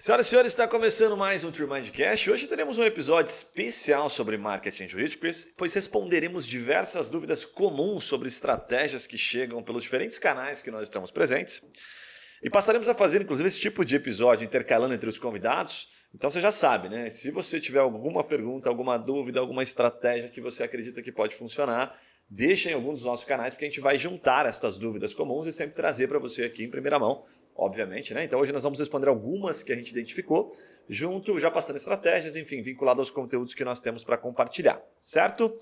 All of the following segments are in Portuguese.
Senhoras e senhores, está começando mais um TrueMindCast. Hoje teremos um episódio especial sobre marketing jurídico, pois responderemos diversas dúvidas comuns sobre estratégias que chegam pelos diferentes canais que nós estamos presentes. E passaremos a fazer, inclusive, esse tipo de episódio intercalando entre os convidados. Então você já sabe, né? Se você tiver alguma pergunta, alguma dúvida, alguma estratégia que você acredita que pode funcionar, deixa em algum dos nossos canais, porque a gente vai juntar estas dúvidas comuns e sempre trazer para você aqui em primeira mão, obviamente, né? Então hoje nós vamos responder algumas que a gente identificou, já passando estratégias, enfim, vinculado aos conteúdos que nós temos para compartilhar, certo?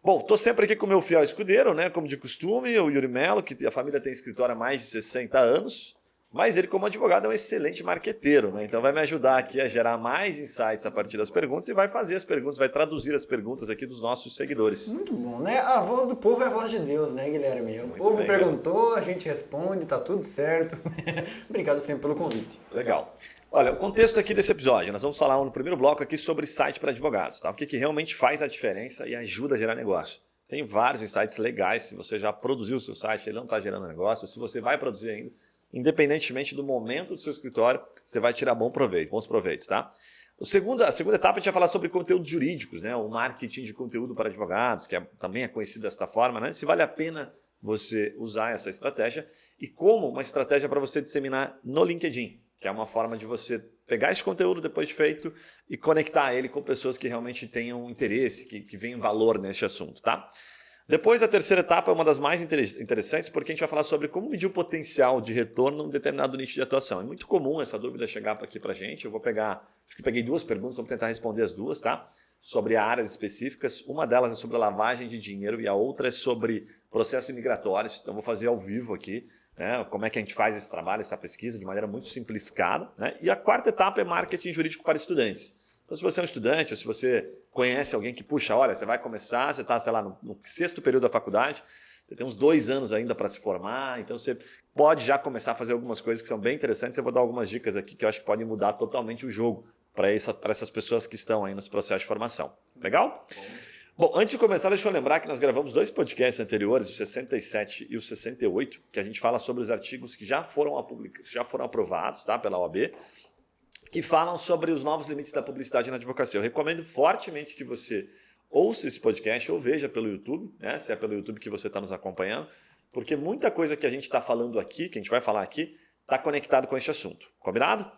Bom, estou sempre aqui com o meu fiel escudeiro, né? Como de costume, o Yuri Mello, que a família tem escritório há mais de 60 anos, mas ele, como advogado, é um excelente marqueteiro, né? Então vai me ajudar aqui a gerar mais insights a partir das perguntas e vai fazer as perguntas, vai traduzir as perguntas aqui dos nossos seguidores. Muito bom, né? A voz do povo é a voz de Deus, né, Guilherme? O povo perguntou, a gente responde, tá tudo certo. Obrigado sempre pelo convite. Legal. Olha, o contexto aqui desse episódio, nós vamos falar no primeiro bloco aqui sobre site para advogados, tá? O que realmente faz a diferença e ajuda a gerar negócio. Tem vários insights legais, se você já produziu o seu site, ele não está gerando negócio, se você vai produzir ainda, independentemente do momento do seu escritório, você vai tirar bons proveitos, tá? A segunda etapa a gente vai falar sobre conteúdos jurídicos, né? O marketing de conteúdo para advogados, que também é conhecido desta forma, né? Se vale a pena você usar essa estratégia e como uma estratégia para você disseminar no LinkedIn, que é uma forma de você pegar esse conteúdo depois de feito e conectar ele com pessoas que realmente tenham interesse, que venham valor nesse assunto, tá? Depois, a terceira etapa é uma das mais interessantes, porque a gente vai falar sobre como medir o potencial de retorno num determinado nicho de atuação. É muito comum essa dúvida chegar aqui para a gente. Eu vou acho que peguei duas perguntas, vamos tentar responder as duas, tá? Sobre áreas específicas. Uma delas é sobre a lavagem de dinheiro e a outra é sobre processos imigratórios. Então, vou fazer ao vivo aqui, né? Como é que a gente faz esse trabalho, essa pesquisa, de maneira muito simplificada, né? E a quarta etapa é marketing jurídico para estudantes. Então, se você é um estudante ou se você conhece alguém que, puxa, olha, você vai começar, você está, sei lá, no sexto período da faculdade, você tem uns 2 anos ainda para se formar, então você pode já começar a fazer algumas coisas que são bem interessantes. Eu vou dar algumas dicas aqui que eu acho que podem mudar totalmente o jogo para essas pessoas que estão aí nos processos de formação. Legal? Bom, antes de começar, deixa eu lembrar que nós gravamos 2 podcasts anteriores, o 67 e o 68, que a gente fala sobre os artigos que já foram aprovados, tá, pela OAB, que falam sobre os novos limites da publicidade na advocacia. Eu recomendo fortemente que você ouça esse podcast ou veja pelo YouTube, né? Se é pelo YouTube que você está nos acompanhando, porque muita coisa que a gente está falando aqui, que a gente vai falar aqui, está conectado com esse assunto. Combinado?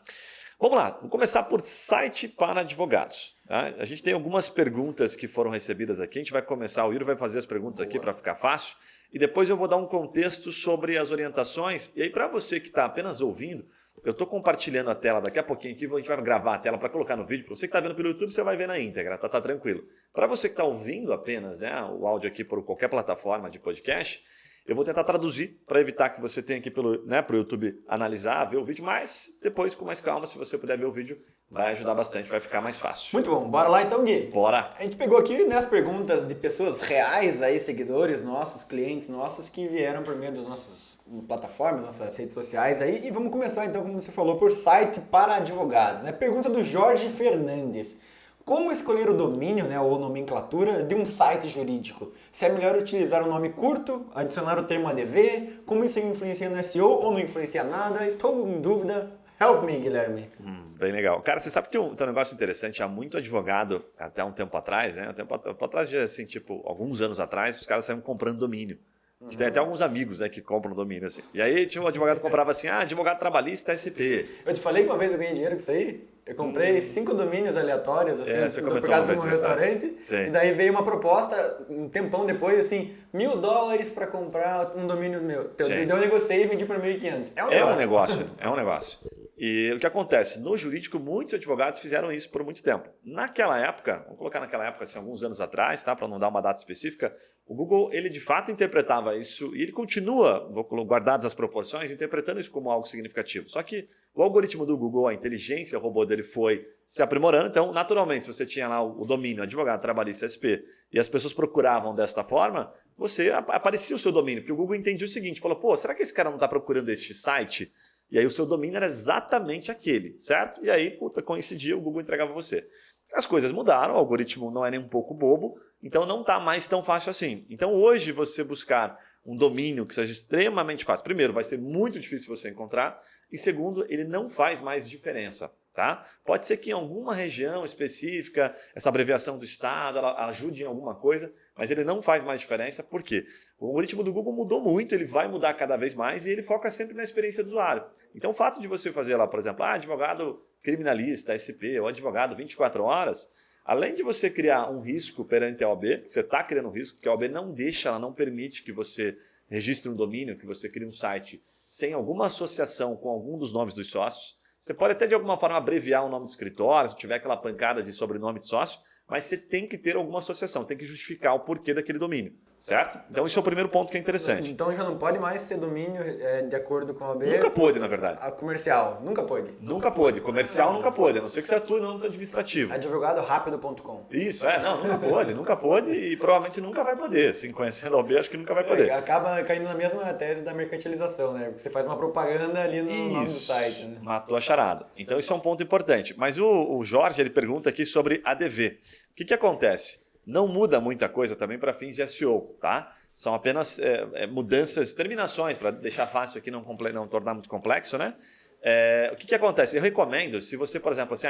Vamos lá, vamos começar por site para advogados. Tá? A gente tem algumas perguntas que foram recebidas aqui, a gente vai começar, o Iro vai fazer as perguntas aqui para ficar fácil, e depois eu vou dar um contexto sobre as orientações, e aí para você que está apenas ouvindo, eu estou compartilhando a tela daqui a pouquinho aqui, a gente vai gravar a tela para colocar no vídeo. Para você que está vendo pelo YouTube, você vai ver na íntegra, tá tranquilo. Para você que está ouvindo apenas, né, o áudio aqui por qualquer plataforma de podcast, eu vou tentar traduzir para evitar que você tenha aqui pro YouTube analisar, ver o vídeo, mas depois com mais calma, se você puder ver o vídeo, vai ajudar bastante, vai ficar mais fácil. Muito bom, bora lá então, Gui? Bora! A gente pegou aqui, né, as perguntas de pessoas reais aí, seguidores nossos, clientes nossos, que vieram por meio das nossas plataformas, nossas redes sociais aí, e vamos começar então, como você falou, por site para advogados, né? Pergunta do Jorge Fernandes. Como escolher o domínio, né, ou nomenclatura de um site jurídico? Se é melhor utilizar um nome curto, adicionar o termo ADV, como isso influencia no SEO ou não influencia nada? Estou em dúvida. Help me, Guilherme. Bem legal. Cara, você sabe que tem um negócio interessante, há muito advogado, até um tempo atrás, né? Um tempo atrás, assim, tipo, alguns anos atrás, os caras saíam comprando domínio. A gente tem até alguns amigos, né, que compram domínio, assim. E aí tinha um advogado que comprava assim, advogado trabalhista SP. Eu te falei que uma vez eu ganhei dinheiro com isso aí? Eu comprei 5 domínios aleatórios, assim, por causa de um restaurante. E daí veio uma proposta, um tempão depois, assim, $1.000 para comprar um domínio meu. Então eu negociei e vendi por 1.500. É um negócio. E o que acontece? No jurídico, muitos advogados fizeram isso por muito tempo. Naquela época, vamos colocar naquela época, assim, alguns anos atrás, tá? Para não dar uma data específica, o Google, ele de fato interpretava isso e ele continua, guardadas as proporções, interpretando isso como algo significativo. Só que o algoritmo do Google, a inteligência, o robô dele foi se aprimorando. Então, naturalmente, se você tinha lá o domínio advogado, trabalhista, SP, e as pessoas procuravam desta forma, aparecia o seu domínio. Porque o Google entendia o seguinte, falou, pô, será que esse cara não está procurando este site? E aí o seu domínio era exatamente aquele, certo? E aí, coincidia, o Google entregava você. As coisas mudaram, o algoritmo não é nem um pouco bobo, então não está mais tão fácil assim. Então hoje você buscar um domínio que seja extremamente fácil, primeiro, vai ser muito difícil você encontrar, e segundo, ele não faz mais diferença. Tá? Pode ser que em alguma região específica, essa abreviação do estado ela ajude em alguma coisa, mas ele não faz mais diferença. Por quê? O algoritmo do Google mudou muito, ele vai mudar cada vez mais e ele foca sempre na experiência do usuário. Então o fato de você fazer lá, por exemplo, advogado criminalista, SP, ou advogado 24 horas, além de você criar um risco perante a OAB, você está criando um risco, porque a OAB não deixa, ela não permite que você registre um domínio, que você crie um site sem alguma associação com algum dos nomes dos sócios. Você pode até de alguma forma abreviar o nome do escritório, se tiver aquela pancada de sobrenome de sócio, mas você tem que ter alguma associação, tem que justificar o porquê daquele domínio, certo? Então esse é o primeiro ponto que é interessante. Então já não pode mais ser domínio de acordo com a OAB? Nunca pôde, na verdade. A comercial, nunca pôde? Nunca pôde. Comercial nunca pôde, a não ser que você atue no âmbito administrativo. Advogadorápido.com. Isso, não, nunca pôde e provavelmente nunca vai poder. Assim, conhecendo a OAB, acho que nunca vai poder. Acaba caindo na mesma tese da mercantilização, né? Porque você faz uma propaganda ali no nome do site. Né? Matou a charada. Então isso é um ponto importante. Mas o Jorge, ele pergunta aqui sobre ADV. O que acontece? Não muda muita coisa também para fins de SEO, tá? São apenas mudanças, terminações, para deixar fácil aqui, não tornar muito complexo, né? O que acontece? Eu recomendo, se você, por exemplo, assim,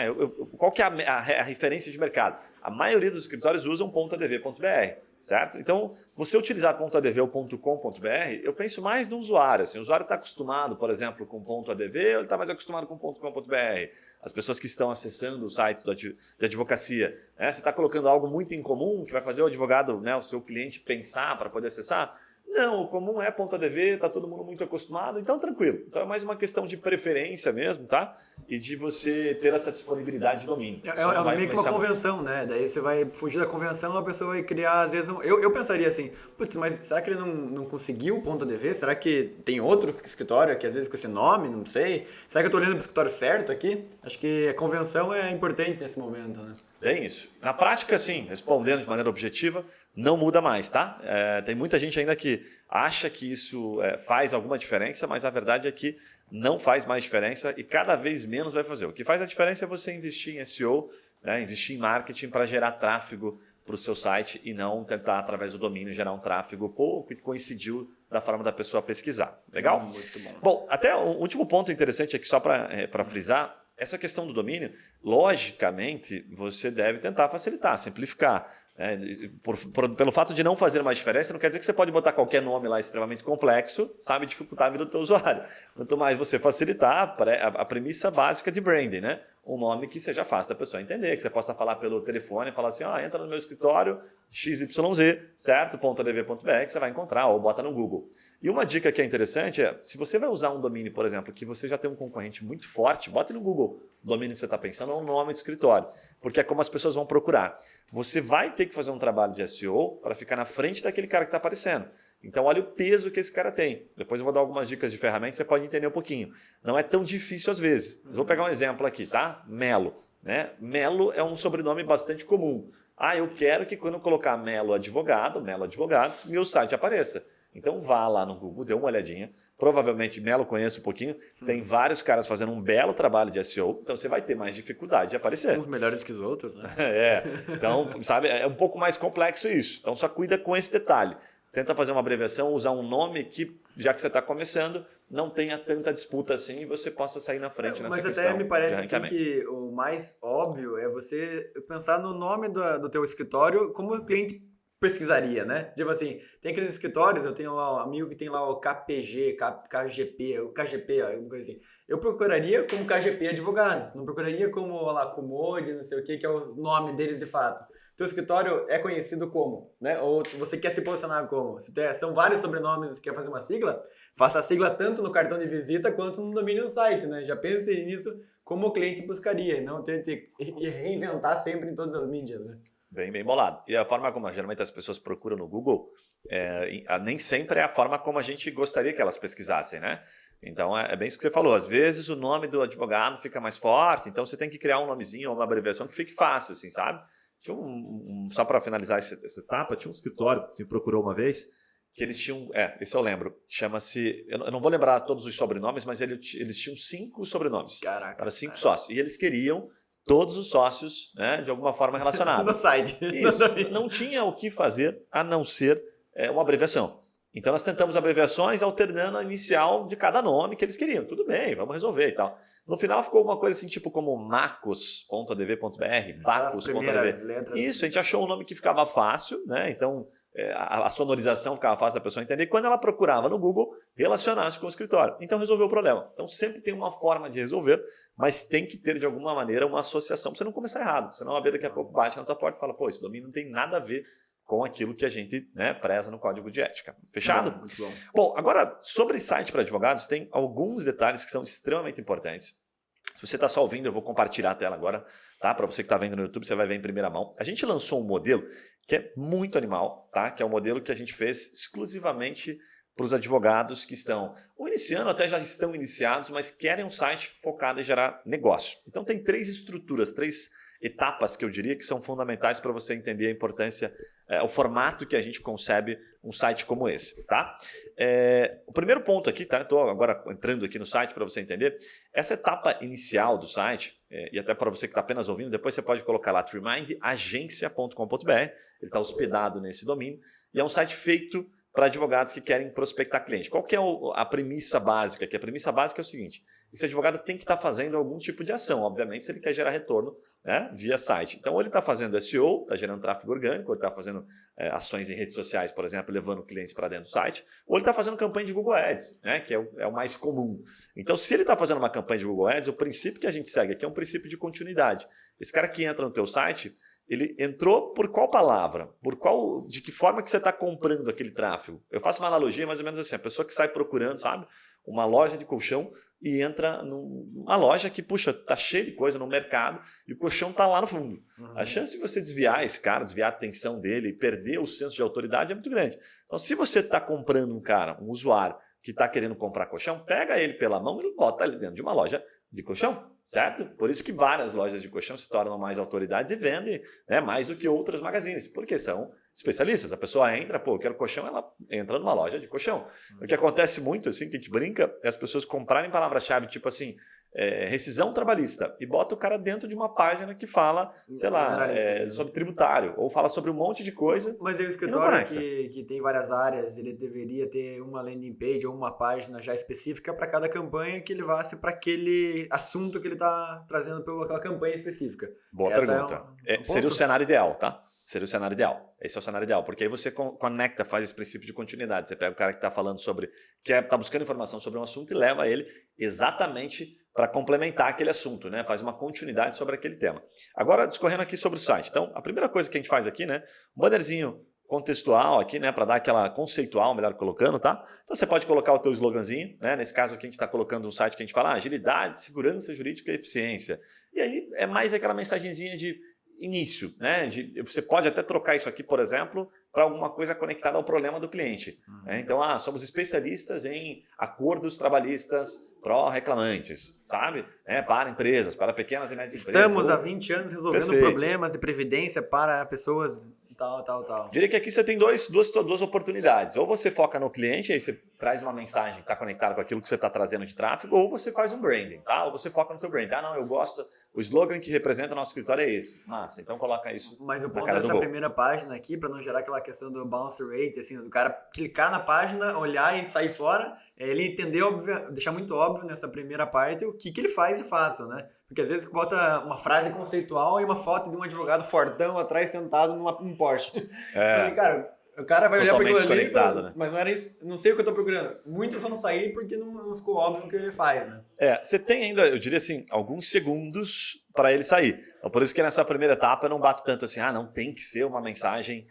qual que é a referência de mercado? A maioria dos escritórios usam .adv.br, certo? Então, você utilizar .adv ou .com.br, eu penso mais no usuário. Assim, o usuário está acostumado, por exemplo, com .adv ou ele está mais acostumado com .com.br? As pessoas que estão acessando os sites de advocacia, né? Você está colocando algo muito em comum que vai fazer o advogado, né, o seu cliente pensar para poder acessar? Não, o comum é .adv, está todo mundo muito acostumado, então tranquilo. Então é mais uma questão de preferência mesmo, tá? E de você ter essa disponibilidade de domínio. É meio que uma convenção, né? Daí você vai fugir da convenção, a pessoa vai criar, às vezes... Eu pensaria assim, putz, mas será que ele não conseguiu o .adv? Será que tem outro escritório que às vezes com esse nome, não sei? Será que eu estou olhando para o escritório certo aqui? Acho que a convenção é importante nesse momento, né? É isso. Na prática, sim, respondendo de maneira objetiva, não muda mais, tá? Tem muita gente ainda que acha que isso faz alguma diferença, mas a verdade é que não faz mais diferença e cada vez menos vai fazer. O que faz a diferença é você investir em SEO, né, investir em marketing para gerar tráfego para o seu site e não tentar, através do domínio, gerar um tráfego pouco que coincidiu da forma da pessoa pesquisar. Legal? Muito bom. Bom, até o último ponto interessante aqui, só para frisar, essa questão do domínio, logicamente, você deve tentar facilitar, simplificar. Pelo fato de não fazer mais diferença, não quer dizer que você pode botar qualquer nome lá extremamente complexo, sabe, dificultar a vida do teu usuário. Quanto mais você facilitar, a premissa básica de branding, né? Um nome que seja fácil da pessoa entender, que você possa falar pelo telefone, falar assim, entra no meu escritório XYZ, certo? .adv.br, que você vai encontrar, ou bota no Google. E uma dica que é interessante é, se você vai usar um domínio, por exemplo, que você já tem um concorrente muito forte, bota no Google o domínio que você está pensando ou o nome do escritório, porque é como as pessoas vão procurar. Você vai ter que fazer um trabalho de SEO para ficar na frente daquele cara que está aparecendo. Então, olha o peso que esse cara tem. Depois eu vou dar algumas dicas de ferramentas, você pode entender um pouquinho. Não é tão difícil às vezes. Mas vou pegar um exemplo aqui, tá? Melo. Né? Melo é um sobrenome bastante comum. Eu quero que quando eu colocar Melo Advogados, meu site apareça. Então vá lá no Google, dê uma olhadinha. Provavelmente Melo conhece um pouquinho. Tem vários caras fazendo um belo trabalho de SEO. Então você vai ter mais dificuldade de aparecer. Uns melhores que os outros, né? Então, sabe, é um pouco mais complexo isso. Então só cuida com esse detalhe. Tenta fazer uma abreviação, usar um nome que, já que você está começando, não tenha tanta disputa assim e você possa sair na frente nessa questão. Mas até me parece assim que o mais óbvio é você pensar no nome do teu escritório como o cliente pesquisaria, né? Tipo assim, tem aqueles escritórios, eu tenho lá um amigo que tem lá o KPG, KGP, o KGP, alguma coisa assim. Eu procuraria como KGP Advogados, não procuraria como lá Comode, não sei o que é o nome deles de fato. Teu escritório é conhecido como, né? Ou você quer se posicionar como? São vários sobrenomes, quer fazer uma sigla? Faça a sigla tanto no cartão de visita quanto no domínio do site, né? Já pense nisso como o cliente buscaria, não tente reinventar sempre em todas as mídias, né? Bem bolado. E a forma como geralmente as pessoas procuram no Google nem sempre é a forma como a gente gostaria que elas pesquisassem, né? Então é bem isso que você falou. Às vezes o nome do advogado fica mais forte, então você tem que criar um nomezinho ou uma abreviação que fique fácil, assim, sabe? Tinha só para finalizar essa etapa, tinha um escritório que me procurou uma vez, que eles tinham, esse eu lembro, chama-se, eu não vou lembrar todos os sobrenomes, mas eles tinham 5 sobrenomes. Caraca. Para 5 sócios. E eles queriam todos os sócios, né, de alguma forma relacionados. No site. Isso. Não tinha o que fazer a não ser uma abreviação. Então nós tentamos abreviações alternando a inicial de cada nome que eles queriam. Tudo bem, vamos resolver e tal. No final ficou uma coisa assim, tipo como macos.adv.br, bacos.adv. Isso, a gente achou um nome que ficava fácil, né? Então a sonorização ficava fácil da pessoa entender. Quando ela procurava no Google, relacionasse com o escritório. Então resolveu o problema. Então sempre tem uma forma de resolver, mas tem que ter de alguma maneira uma associação para você não começar errado. Senão a B daqui a pouco bate na tua porta e fala, pô, esse domínio não tem nada a ver com aquilo que a gente, né, preza no código de ética. Fechado? Muito bom. Bom, agora, sobre site para advogados, tem alguns detalhes que são extremamente importantes. Se você está só ouvindo, eu vou compartilhar a tela agora, tá? Para você que está vendo no YouTube, você vai ver em primeira mão. A gente lançou um modelo que é muito animal, tá? Que é um modelo que a gente fez exclusivamente para os advogados que estão ou iniciando, até já estão iniciados, mas querem um site focado em gerar negócio. Então tem 3 estruturas, 3 etapas que eu diria que são fundamentais para você entender a importância, o formato que a gente concebe um site como esse, tá? O primeiro ponto aqui, tá? Estou agora entrando aqui no site para você entender. Essa etapa inicial do site, e até para você que está apenas ouvindo, depois você pode colocar lá tremindagencia.com.br, ele está hospedado nesse domínio, e é um site feito para advogados que querem prospectar cliente. Qual que é a premissa básica aqui? A premissa básica é o seguinte, esse advogado tem que estar fazendo algum tipo de ação, obviamente, se ele quer gerar retorno, né, via site. Então, ou ele está fazendo SEO, está gerando tráfego orgânico, ou ele está fazendo ações em redes sociais, por exemplo, levando clientes para dentro do site, ou ele está fazendo campanha de Google Ads, né, que é o mais comum. Então, se ele está fazendo uma campanha de Google Ads, o princípio que a gente segue aqui é um princípio de continuidade. Esse cara que entra no teu site, ele entrou por qual palavra? De que forma que você está comprando aquele tráfego? Eu faço uma analogia mais ou menos assim, a pessoa que sai procurando, sabe, uma loja de colchão e entra numa loja que, puxa, tá cheia de coisa no mercado e o colchão tá lá no fundo. A chance de você desviar esse cara, desviar a atenção dele e perder o senso de autoridade é muito grande. Então, se você está comprando um cara, um usuário que está querendo comprar colchão, pega ele pela mão e bota ele dentro de uma loja de colchão. Certo? Por isso que várias lojas de colchão se tornam mais autoridades e vendem, né, mais do que outras magazines, porque são especialistas. A pessoa entra, pô, eu quero colchão, ela entra numa loja de colchão. O que acontece muito, assim, que a gente brinca, é as pessoas comprarem palavra-chave, tipo assim, rescisão trabalhista, e bota o cara dentro de uma página que fala, sei lá, sobre tributário, ou fala sobre um monte de coisa. Mas é o escritório que tem várias áreas, ele deveria ter uma landing page ou uma página já específica para cada campanha que levasse para aquele assunto que ele está trazendo pela campanha específica. Boa pergunta. Seria o cenário ideal, tá? Seria o cenário ideal. Esse é o cenário ideal, porque aí você conecta, faz esse princípio de continuidade. Você pega o cara que está falando sobre, que está buscando informação sobre um assunto e leva ele exatamente para complementar aquele assunto, né? Faz uma continuidade sobre aquele tema. Agora, discorrendo aqui sobre o site. Então, a primeira coisa que a gente faz aqui, né? Um bannerzinho contextual aqui, né, para dar aquela conceitual, melhor colocando, tá? Então você pode colocar o teu sloganzinho, né? Nesse caso aqui a gente está colocando um site que a gente fala agilidade, segurança jurídica e eficiência. E aí é mais aquela mensagenzinha de início, né? Você pode até trocar isso aqui, por exemplo, para alguma coisa conectada ao problema do cliente. Né? Então, somos especialistas em acordos trabalhistas pró-reclamantes, sabe? Para empresas, para pequenas e médias empresas. Estamos há 20 anos resolvendo problemas de previdência para pessoas tal. Diria que aqui você tem duas oportunidades. Ou você foca no cliente, aí você traz uma mensagem que está conectada com aquilo que você está trazendo de tráfego, ou você faz um branding, tá? Ou você foca no teu branding. Não, eu gosto, o slogan que representa o nosso escritório é esse. Massa, então coloca isso. Mas o ponto dessa primeira página aqui, para não gerar aquela questão do bounce rate, assim, do cara clicar na página, olhar e sair fora, ele entender, deixar muito óbvio nessa primeira parte o que ele faz de fato, né? Porque às vezes bota uma frase conceitual e uma foto de um advogado fortão atrás sentado num Porsche. Assim, cara, o cara vai olhar para aquilo ali, né? Mas não era isso, não sei o que eu estou procurando. Muitos vão sair porque não ficou óbvio o que ele faz, né? Você tem ainda, eu diria assim, alguns segundos para ele sair. Então, por isso que nessa primeira etapa eu não bato tanto assim, não tem que ser uma mensagem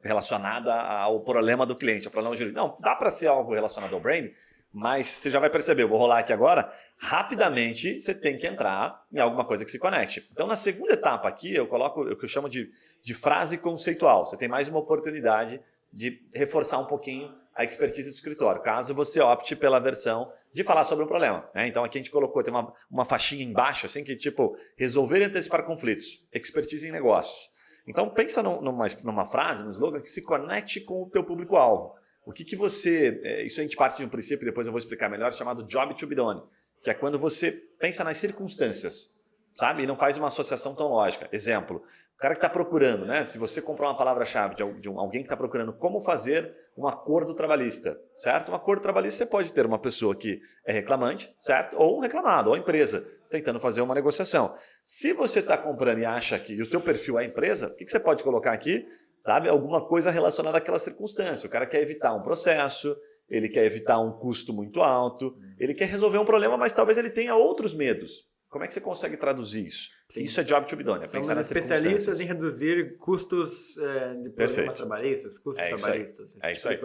relacionada ao problema do cliente, ao problema jurídico. Não, dá para ser algo relacionado ao brand, mas você já vai perceber, eu vou rolar aqui agora, rapidamente você tem que entrar em alguma coisa que se conecte. Então, na segunda etapa aqui, eu coloco o que eu chamo de frase conceitual. Você tem mais uma oportunidade de reforçar um pouquinho a expertise do escritório, caso você opte pela versão de falar sobre um problema. Né? Então, aqui a gente colocou, tem uma faixinha embaixo, assim, que tipo, resolver e antecipar conflitos, expertise em negócios. Então, pensa numa frase, num slogan que se conecte com o teu público-alvo. O que você... Isso a gente parte de um princípio, depois eu vou explicar melhor, chamado job to be done, que é quando você pensa nas circunstâncias, sabe? E não faz uma associação tão lógica. Exemplo, cara que está procurando, né? Se você comprar uma palavra-chave de alguém que está procurando como fazer um acordo trabalhista, certo? Um acordo trabalhista você pode ter uma pessoa que é reclamante, certo? Ou um reclamado, ou a empresa tentando fazer uma negociação. Se você está comprando e acha que o seu perfil é a empresa, o que você pode colocar aqui? Sabe? Alguma coisa relacionada àquela circunstância. O cara quer evitar um processo, ele quer evitar um custo muito alto, ele quer resolver um problema, mas talvez ele tenha outros medos. Como é que você consegue traduzir isso? Sim. Isso é job to be done. Somos especialistas em reduzir custos de problemas trabalhistas, custos trabalhistas. É isso aí.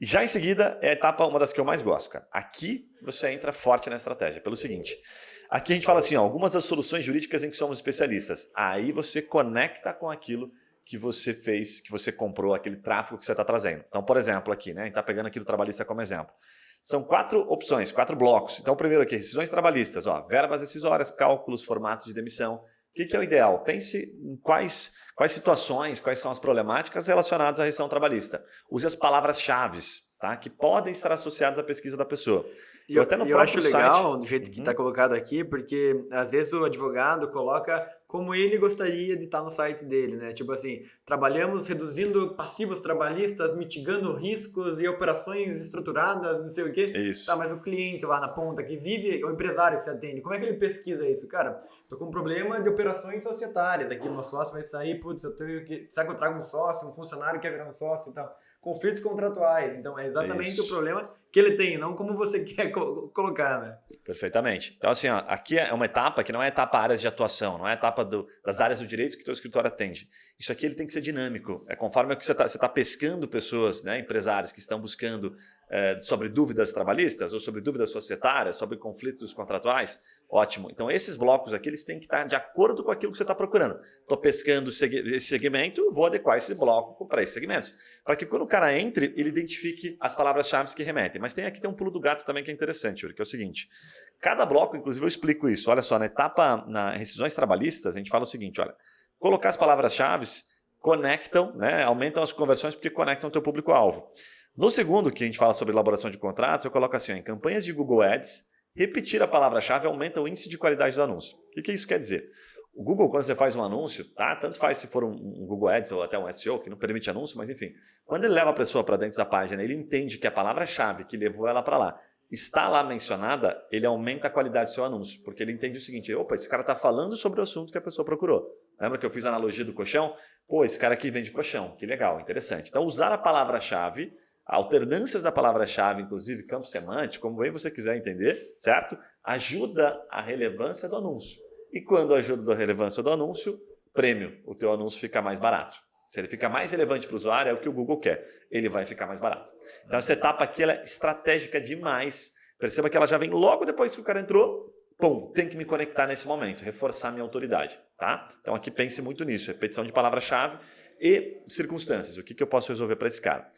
E já em seguida, é a etapa, uma das que eu mais gosto, cara. Aqui você entra forte na estratégia, pelo seguinte. Aqui a gente fala assim, ó, algumas das soluções jurídicas em que somos especialistas. Aí você conecta com aquilo que você fez, que você comprou, aquele tráfego que você está trazendo. Então, por exemplo, aqui, né? A gente está pegando aqui do trabalhista como exemplo. São 4 opções, 4 blocos. Então, o primeiro aqui, rescisões trabalhistas, ó, verbas decisórias, cálculos, formatos de demissão. O que é o ideal? Pense em quais situações, quais são as problemáticas relacionadas à rescisão trabalhista. Use as palavras-chave, tá? Que podem estar associadas à pesquisa da pessoa. E eu acho legal do jeito que está colocado aqui, porque às vezes o advogado coloca como ele gostaria de estar no site dele, né? Tipo assim, trabalhamos reduzindo passivos trabalhistas, mitigando riscos e operações estruturadas, não sei o quê. Isso. Tá, mas o cliente lá na ponta que vive, o empresário que você atende, como é que ele pesquisa isso? Cara, tô com um problema de operações societárias. Aqui meu sócio vai sair, putz, será que eu trago um sócio, um funcionário que quer virar um sócio e tal? Conflitos contratuais. Então, é exatamente o problema que ele tem, não como você quer colocar, né? Perfeitamente. Então, assim, ó, aqui é uma etapa que não é etapa áreas de atuação, não é etapa das áreas do direito que o teu escritório atende. Isso aqui ele tem que ser dinâmico. É conforme que você tá pescando pessoas, né, empresários que estão buscando sobre dúvidas trabalhistas ou sobre dúvidas societárias, sobre conflitos contratuais. Ótimo. Então, esses blocos aqui eles têm que estar de acordo com aquilo que você está procurando. Estou pescando esse segmento, vou adequar esse bloco para esses segmentos. Para que quando o cara entre, ele identifique as palavras-chave que remetem. Mas tem um pulo do gato também que é interessante, Yuri, que é o seguinte. Cada bloco, inclusive eu explico isso. Olha só, na rescisões trabalhistas, a gente fala o seguinte, olha, colocar as palavras-chave conectam, né, aumentam as conversões porque conectam o teu público-alvo. No segundo, que a gente fala sobre elaboração de contratos, eu coloco assim, ó, em campanhas de Google Ads, repetir a palavra-chave aumenta o índice de qualidade do anúncio. O que isso quer dizer? O Google, quando você faz um anúncio, tá? Tanto faz se for um Google Ads ou até um SEO, que não permite anúncio, mas enfim. Quando ele leva a pessoa para dentro da página, ele entende que a palavra-chave que levou ela para lá está lá mencionada, ele aumenta a qualidade do seu anúncio. Porque ele entende o seguinte, opa, esse cara está falando sobre o assunto que a pessoa procurou. Lembra que eu fiz a analogia do colchão? Pô, esse cara aqui vende colchão. Que legal, interessante. Então, usar a palavra-chave, alternâncias da palavra-chave, inclusive campo semântico, como bem você quiser entender, certo? Ajuda a relevância do anúncio. E quando ajuda a relevância do anúncio, prêmio, o teu anúncio fica mais barato. Se ele fica mais relevante para o usuário, é o que o Google quer. Ele vai ficar mais barato. Então essa etapa aqui ela é estratégica demais. Perceba que ela já vem logo depois que o cara entrou. Pum, tem que me conectar nesse momento, reforçar minha autoridade. Tá? Então aqui pense muito nisso. Repetição de palavra-chave e circunstâncias. O que eu posso resolver para esse cara?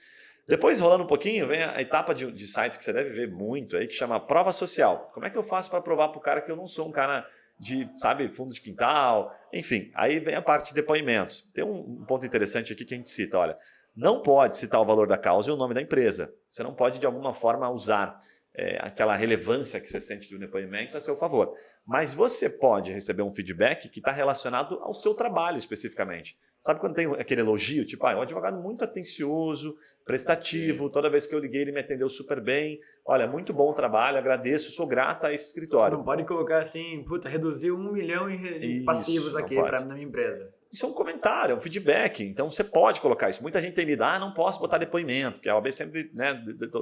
Depois, rolando um pouquinho, vem a etapa de sites que você deve ver muito aí, que chama prova social. Como é que eu faço para provar para o cara que eu não sou um cara de, sabe, fundo de quintal? Enfim, aí vem a parte de depoimentos. Tem um ponto interessante aqui que a gente cita, olha, não pode citar o valor da causa e o nome da empresa. Você não pode, de alguma forma, usar aquela relevância que você sente do depoimento a seu favor. Mas você pode receber um feedback que está relacionado ao seu trabalho especificamente. Sabe quando tem aquele elogio, tipo, um advogado muito atencioso, prestativo, toda vez que eu liguei ele me atendeu super bem, olha, muito bom o trabalho, agradeço, sou grata a esse escritório. Não pode colocar assim, puta, reduziu 1 milhão em passivos aqui na minha empresa. Isso é um comentário, é um feedback, então você pode colocar isso. Muita gente tem medo, não posso botar depoimento, porque a OAB sempre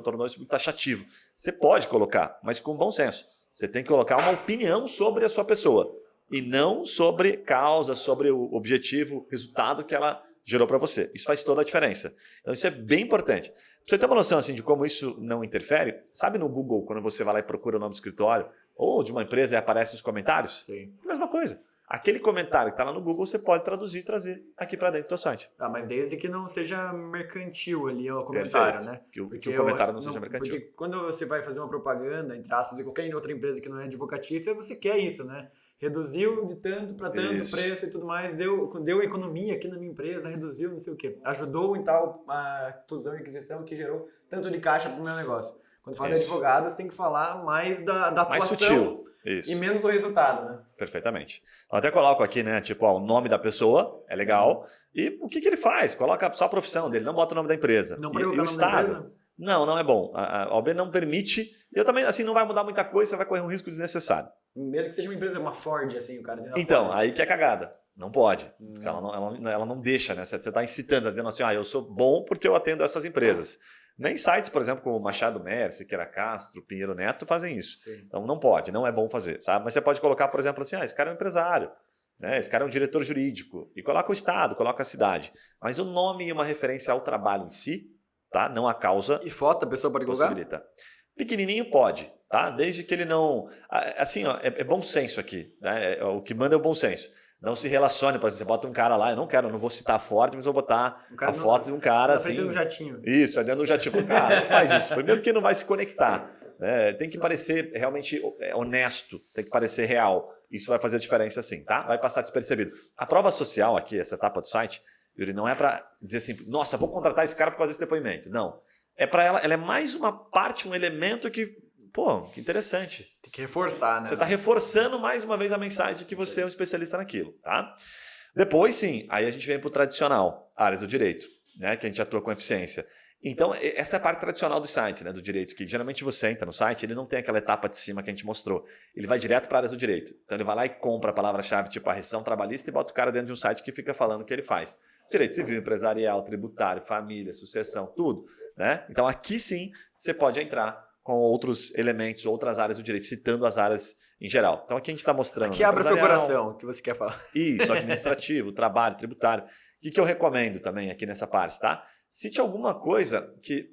tornou isso muito taxativo. Você pode colocar, mas com bom senso. Você tem que colocar uma opinião sobre a sua pessoa e não sobre causa, sobre o objetivo, resultado que ela gerou para você. Isso faz toda a diferença. Então isso é bem importante. Pra você ter uma noção assim, de como isso não interfere, sabe no Google, quando você vai lá e procura o nome do escritório ou de uma empresa e aparece nos comentários? Sim. É a mesma coisa. Aquele comentário que está lá no Google, você pode traduzir e trazer aqui para dentro do teu site. Mas desde que não seja mercantil ali o comentário, perfeito, né? Que o comentário não seja mercantil. Porque quando você vai fazer uma propaganda, entre aspas, de qualquer outra empresa que não é advocatícia, você quer isso, né? Reduziu de tanto para tanto o preço e tudo mais, deu economia aqui na minha empresa, reduziu não sei o quê. Ajudou em tal a fusão e aquisição que gerou tanto de caixa para o meu negócio. Quando fala de advogado, você tem que falar mais da mais atuação sutil. Isso. e menos o resultado, né? Perfeitamente. Eu até coloco aqui, né? Tipo, ó, o nome da pessoa é legal. E o que, que ele faz? Coloca só a profissão dele, não bota o nome da empresa. Não E pode colocar o o nome da Estado? empresa? Não, não é bom. A OAB não permite. E eu também, assim, não vai mudar muita coisa, você vai correr um risco desnecessário. Mesmo que seja uma empresa, uma Ford, assim, o cara tem uma Então, Ford. aí que é cagada. Não pode. Porque ela não deixa, né? Você está incitando, tá dizendo assim, eu sou bom porque eu atendo essas empresas. Nem sites, por exemplo, como Machado Mer, Siqueira Castro, Pinheiro Neto fazem isso. Sim. Então não pode, não é bom fazer, sabe? Mas você pode colocar, por exemplo, assim, esse cara é um empresário, né? Esse cara é um diretor jurídico. E coloca o estado, coloca a cidade. Mas o nome e uma referência ao trabalho em si, tá? Não a causa. E foto, a pessoa pode colocar? Possibilita. Pequenininho pode, tá? Desde que ele não... Assim, ó, é bom senso aqui, né? O que manda é o bom senso. Não se relacione, por exemplo, você bota um cara lá, eu não vou citar forte, mas vou botar a foto de um cara assim. Dentro de um jatinho. Isso, é dentro de um jatinho. Cara, não faz isso. Primeiro porque não vai se conectar. Né? Tem que parecer realmente honesto, tem que parecer real. Isso vai fazer a diferença sim, tá? Vai passar despercebido. A prova social aqui, essa etapa do site, Yuri, não é para dizer assim, nossa, vou contratar esse cara por causa desse depoimento. Não. É para ela é mais uma parte, um elemento que, pô, que interessante. Tem que reforçar, né? Você está reforçando mais uma vez a mensagem de que você é um especialista naquilo, tá? Depois, sim, aí a gente vem para o tradicional, áreas do direito, né? Que a gente atua com eficiência. Então, essa é a parte tradicional dos sites, né? Do direito, que geralmente você entra no site, ele não tem aquela etapa de cima que a gente mostrou. Ele vai direto para áreas do direito. Então, ele vai lá e compra a palavra-chave, tipo a rescisão trabalhista, e bota o cara dentro de um site que fica falando o que ele faz. Direito civil, empresarial, tributário, família, sucessão, tudo, né? Então, aqui sim, você pode entrar com outros elementos, outras áreas do direito, citando as áreas em geral. Então aqui a gente está mostrando... Aqui abre seu coração, o que você quer falar. Isso, administrativo, trabalho, tributário. O que eu recomendo também aqui nessa parte, tá? Cite alguma coisa que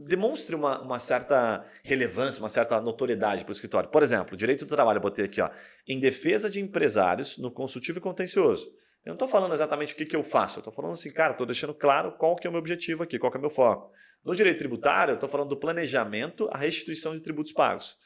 demonstre uma certa relevância, uma certa notoriedade para o escritório. Por exemplo, direito do trabalho, eu botei aqui, ó, em defesa de empresários no consultivo e contencioso. Eu não estou falando exatamente o que eu faço, eu estou falando assim, cara, estou deixando claro qual que é o meu objetivo aqui, qual que é o meu foco. No direito tributário, eu estou falando do planejamento, a restituição de tributos pagos.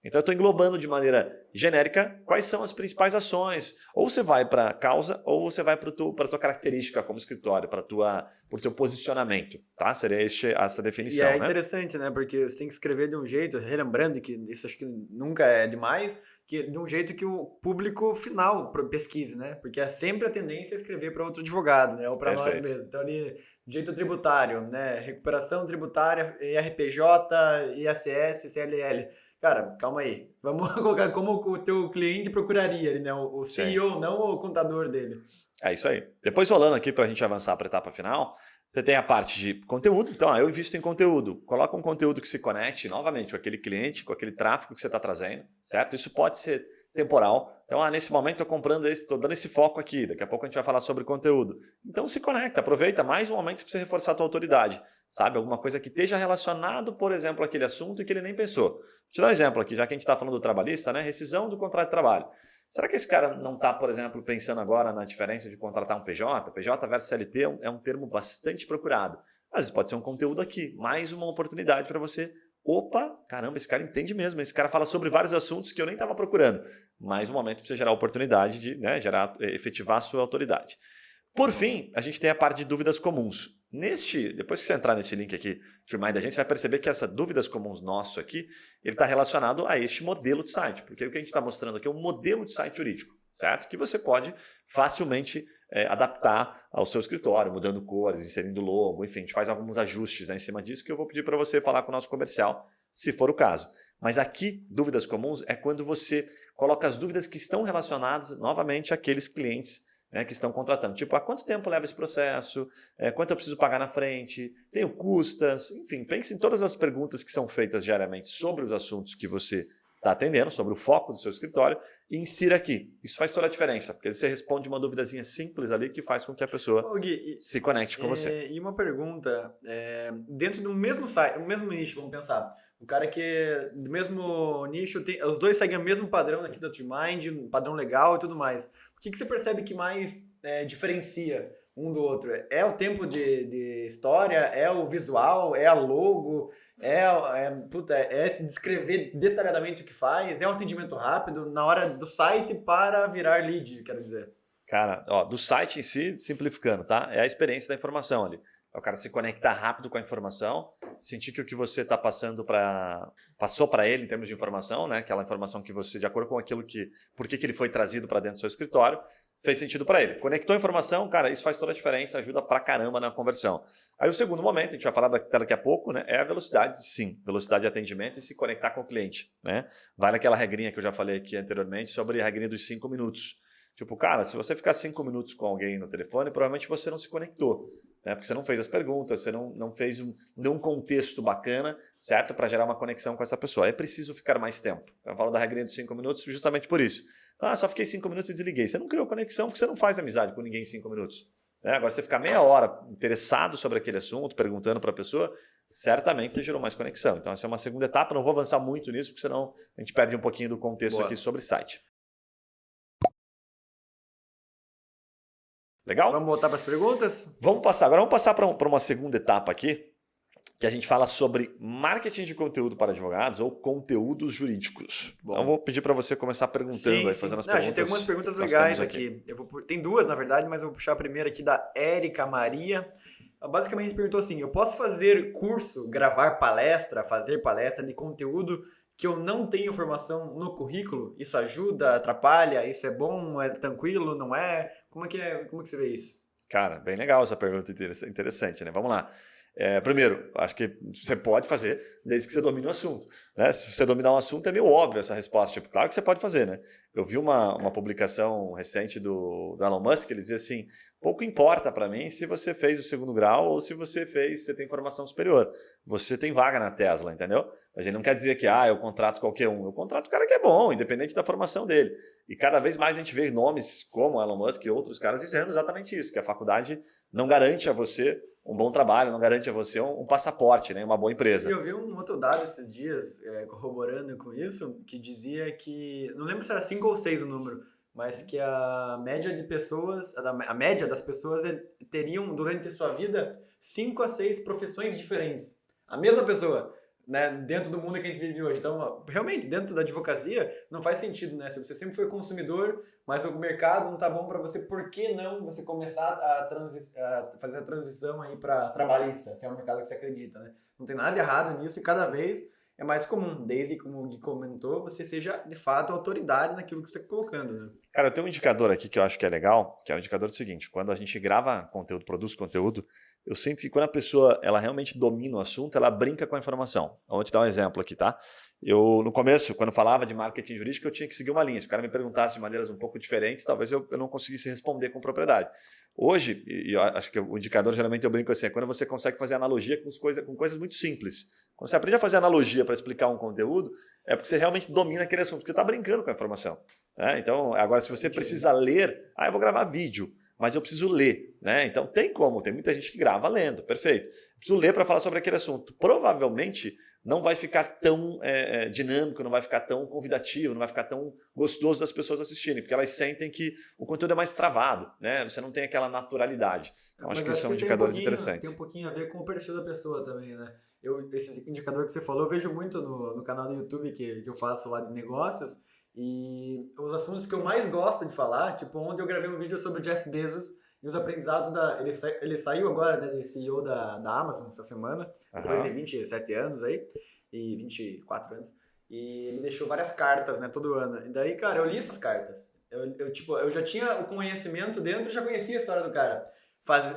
Então, eu estou englobando de maneira genérica quais são as principais ações. Ou você vai para a causa, ou você vai para a tua característica como escritório, para o teu posicionamento. Tá? Seria essa definição. E é né? interessante, né? Porque você tem que escrever de um jeito, relembrando que isso acho que nunca é demais, que de um jeito que o público final pesquise, né? Porque é sempre a tendência a escrever para outro advogado, né? Ou para nós mesmos. Então, ali, direito tributário, né? Recuperação tributária, IRPJ, ISS, CLL. Cara, calma aí. Vamos colocar como o teu cliente procuraria ali, né? O CEO, sim, não o contador dele. É isso aí. Depois rolando aqui para a gente avançar para a etapa final, você tem a parte de conteúdo. Então, eu invisto em conteúdo. Coloca um conteúdo que se conecte novamente com aquele cliente, com aquele tráfego que você está trazendo, certo? Isso pode ser temporal. Então, nesse momento estou comprando estou dando esse foco aqui. Daqui a pouco a gente vai falar sobre conteúdo. Então, se conecta, aproveita mais um momento para você reforçar a tua autoridade. Sabe? Alguma coisa que esteja relacionado, por exemplo, àquele assunto e que ele nem pensou. Vou te dar um exemplo aqui, já que a gente está falando do trabalhista, né? Rescisão do contrato de trabalho. Será que esse cara não está, por exemplo, pensando agora na diferença de contratar um PJ? PJ versus CLT é um termo bastante procurado. Às vezes pode ser um conteúdo aqui, mais uma oportunidade para você. Opa, caramba, esse cara entende mesmo. Esse cara fala sobre vários assuntos que eu nem estava procurando. Mais um momento para você gerar a oportunidade de efetivar a sua autoridade. Por fim, a gente tem a parte de dúvidas comuns. Depois que você entrar nesse link aqui, Trimind da gente, você vai perceber que essa dúvidas comuns nosso aqui, ele está relacionado a este modelo de site. Porque o que a gente está mostrando aqui é um modelo de site jurídico, certo? Que você pode facilmente adaptar ao seu escritório, mudando cores, inserindo logo, enfim, a gente faz alguns ajustes em cima disso que eu vou pedir para você falar com o nosso comercial, se for o caso. Mas aqui, dúvidas comuns é quando você coloca as dúvidas que estão relacionadas, novamente, àqueles clientes que estão contratando. Tipo, há quanto tempo leva esse processo? Quanto eu preciso pagar na frente? Tenho custas? Enfim, pense em todas as perguntas que são feitas diariamente sobre os assuntos que você está atendendo, sobre o foco do seu escritório, e insira aqui. Isso faz toda a diferença, porque você responde uma duvidazinha simples ali que faz com que a pessoa se conecte com você. E uma pergunta, dentro do mesmo site, no mesmo nicho, vamos pensar, o cara que é do mesmo nicho, os dois seguem o mesmo padrão aqui da Trimind, um padrão legal e tudo mais. O que você percebe que mais diferencia um do outro? É o tempo de história? É o visual? É a logo? É descrever detalhadamente o que faz? É um atendimento rápido na hora do site para virar lead, quero dizer? Cara, do site em si, simplificando, tá? É a experiência da informação ali. É o cara se conectar rápido com a informação, sentir que o que você está passou para ele em termos de informação, né? Aquela informação que você, de acordo com aquilo por que ele foi trazido para dentro do seu escritório, fez sentido para ele. Conectou a informação, cara, isso faz toda a diferença, ajuda pra caramba na conversão. Aí o segundo momento, a gente vai falar daqui a pouco, né? É a velocidade, sim. Velocidade de atendimento e se conectar com o cliente, né? Vai naquela regrinha que eu já falei aqui anteriormente sobre a regrinha dos 5 minutos. Tipo, cara, se você ficar 5 minutos com alguém no telefone, provavelmente você não se conectou, né? Porque você não fez as perguntas, você não fez deu um contexto bacana, certo? Para gerar uma conexão com essa pessoa. É preciso ficar mais tempo. Eu falo da regrinha dos 5 minutos justamente por isso. Ah, só fiquei 5 minutos e desliguei. Você não criou conexão porque você não faz amizade com ninguém em 5 minutos. Né? Agora, você ficar meia hora interessado sobre aquele assunto, perguntando para a pessoa, certamente você gerou mais conexão. Então, essa é uma segunda etapa. Não vou avançar muito nisso, porque senão a gente perde um pouquinho do contexto aqui sobre site. Legal? Vamos voltar para as perguntas? Agora vamos passar para uma segunda etapa aqui, que a gente fala sobre marketing de conteúdo para advogados ou conteúdos jurídicos. Bom. Então vou pedir para você começar perguntando, fazendo as perguntas. A gente tem algumas perguntas legais aqui. Tem duas, na verdade, mas eu vou puxar a primeira aqui da Érica Maria. Ela basicamente perguntou assim: eu posso fazer curso, gravar palestra, fazer palestra de conteúdo que eu não tenho formação no currículo? Isso ajuda, atrapalha? Isso é bom? É tranquilo? Não é? Como que você vê isso? Cara, bem legal essa pergunta, interessante, né? Vamos lá. Primeiro, acho que você pode fazer desde que você domine o assunto, né? Se você dominar um assunto, é meio óbvio essa resposta. Tipo, claro que você pode fazer, né? Eu vi uma publicação recente do Elon Musk, ele dizia assim: pouco importa para mim se você fez o segundo grau ou se você tem formação superior. Você tem vaga na Tesla, entendeu? A gente não quer dizer que eu contrato qualquer um. Eu contrato o cara que é bom, independente da formação dele. E cada vez mais a gente vê nomes como Elon Musk e outros caras dizendo exatamente isso, que a faculdade não garante a você um bom trabalho, não garante a você um passaporte, né? Uma boa empresa. Eu vi um outro dado esses dias, corroborando com isso, que dizia que, não lembro se era 5 ou 6 o número, mas que a média das pessoas teriam, durante a sua vida, 5 a 6 profissões diferentes. A mesma pessoa, né, dentro do mundo que a gente vive hoje. Então, realmente, dentro da advocacia, não faz sentido, né? Se você sempre foi consumidor, mas o mercado não está bom para você, por que não você começar a fazer a transição aí para trabalhista, se é um mercado que você acredita, né? Não tem nada errado nisso e cada vez é mais comum, desde, como o Gui comentou, você seja, de fato, autoridade naquilo que você está colocando, né? Cara, eu tenho um indicador aqui que eu acho que é legal, que é o indicador do seguinte: quando a gente grava conteúdo, produz conteúdo, eu sinto que quando a pessoa ela realmente domina o assunto, ela brinca com a informação. Vou te dar um exemplo aqui, tá? Eu, no começo, quando falava de marketing jurídico, eu tinha que seguir uma linha. Se o cara me perguntasse de maneiras um pouco diferentes, talvez eu não conseguisse responder com propriedade. Hoje, e eu acho que o indicador, geralmente eu brinco assim, é quando você consegue fazer analogia com coisas muito simples. Quando você aprende a fazer analogia para explicar um conteúdo, é porque você realmente domina aquele assunto, porque você está brincando com a informação. Né? Então, agora, se você precisa ler, eu vou gravar vídeo, mas eu preciso ler, né? Então tem muita gente que grava lendo, perfeito. Eu preciso ler para falar sobre aquele assunto. Provavelmente não vai ficar tão dinâmico, não vai ficar tão convidativo, não vai ficar tão gostoso das pessoas assistirem, porque elas sentem que o conteúdo é mais travado, né? Você não tem aquela naturalidade. Então, acho que são indicadores interessantes. Tem um pouquinho a ver com o perfil da pessoa também, né? Esse indicador que você falou, eu vejo muito no canal do YouTube que eu faço lá de negócios. E os assuntos que eu mais gosto de falar, tipo, ontem eu gravei um vídeo sobre o Jeff Bezos e os aprendizados ele saiu agora, né, de CEO da Amazon essa semana, depois de 27 anos aí, e 24 anos, e ele deixou várias cartas, né, todo ano. E daí, cara, eu li essas cartas. Eu já tinha o conhecimento dentro, já conhecia a história do cara.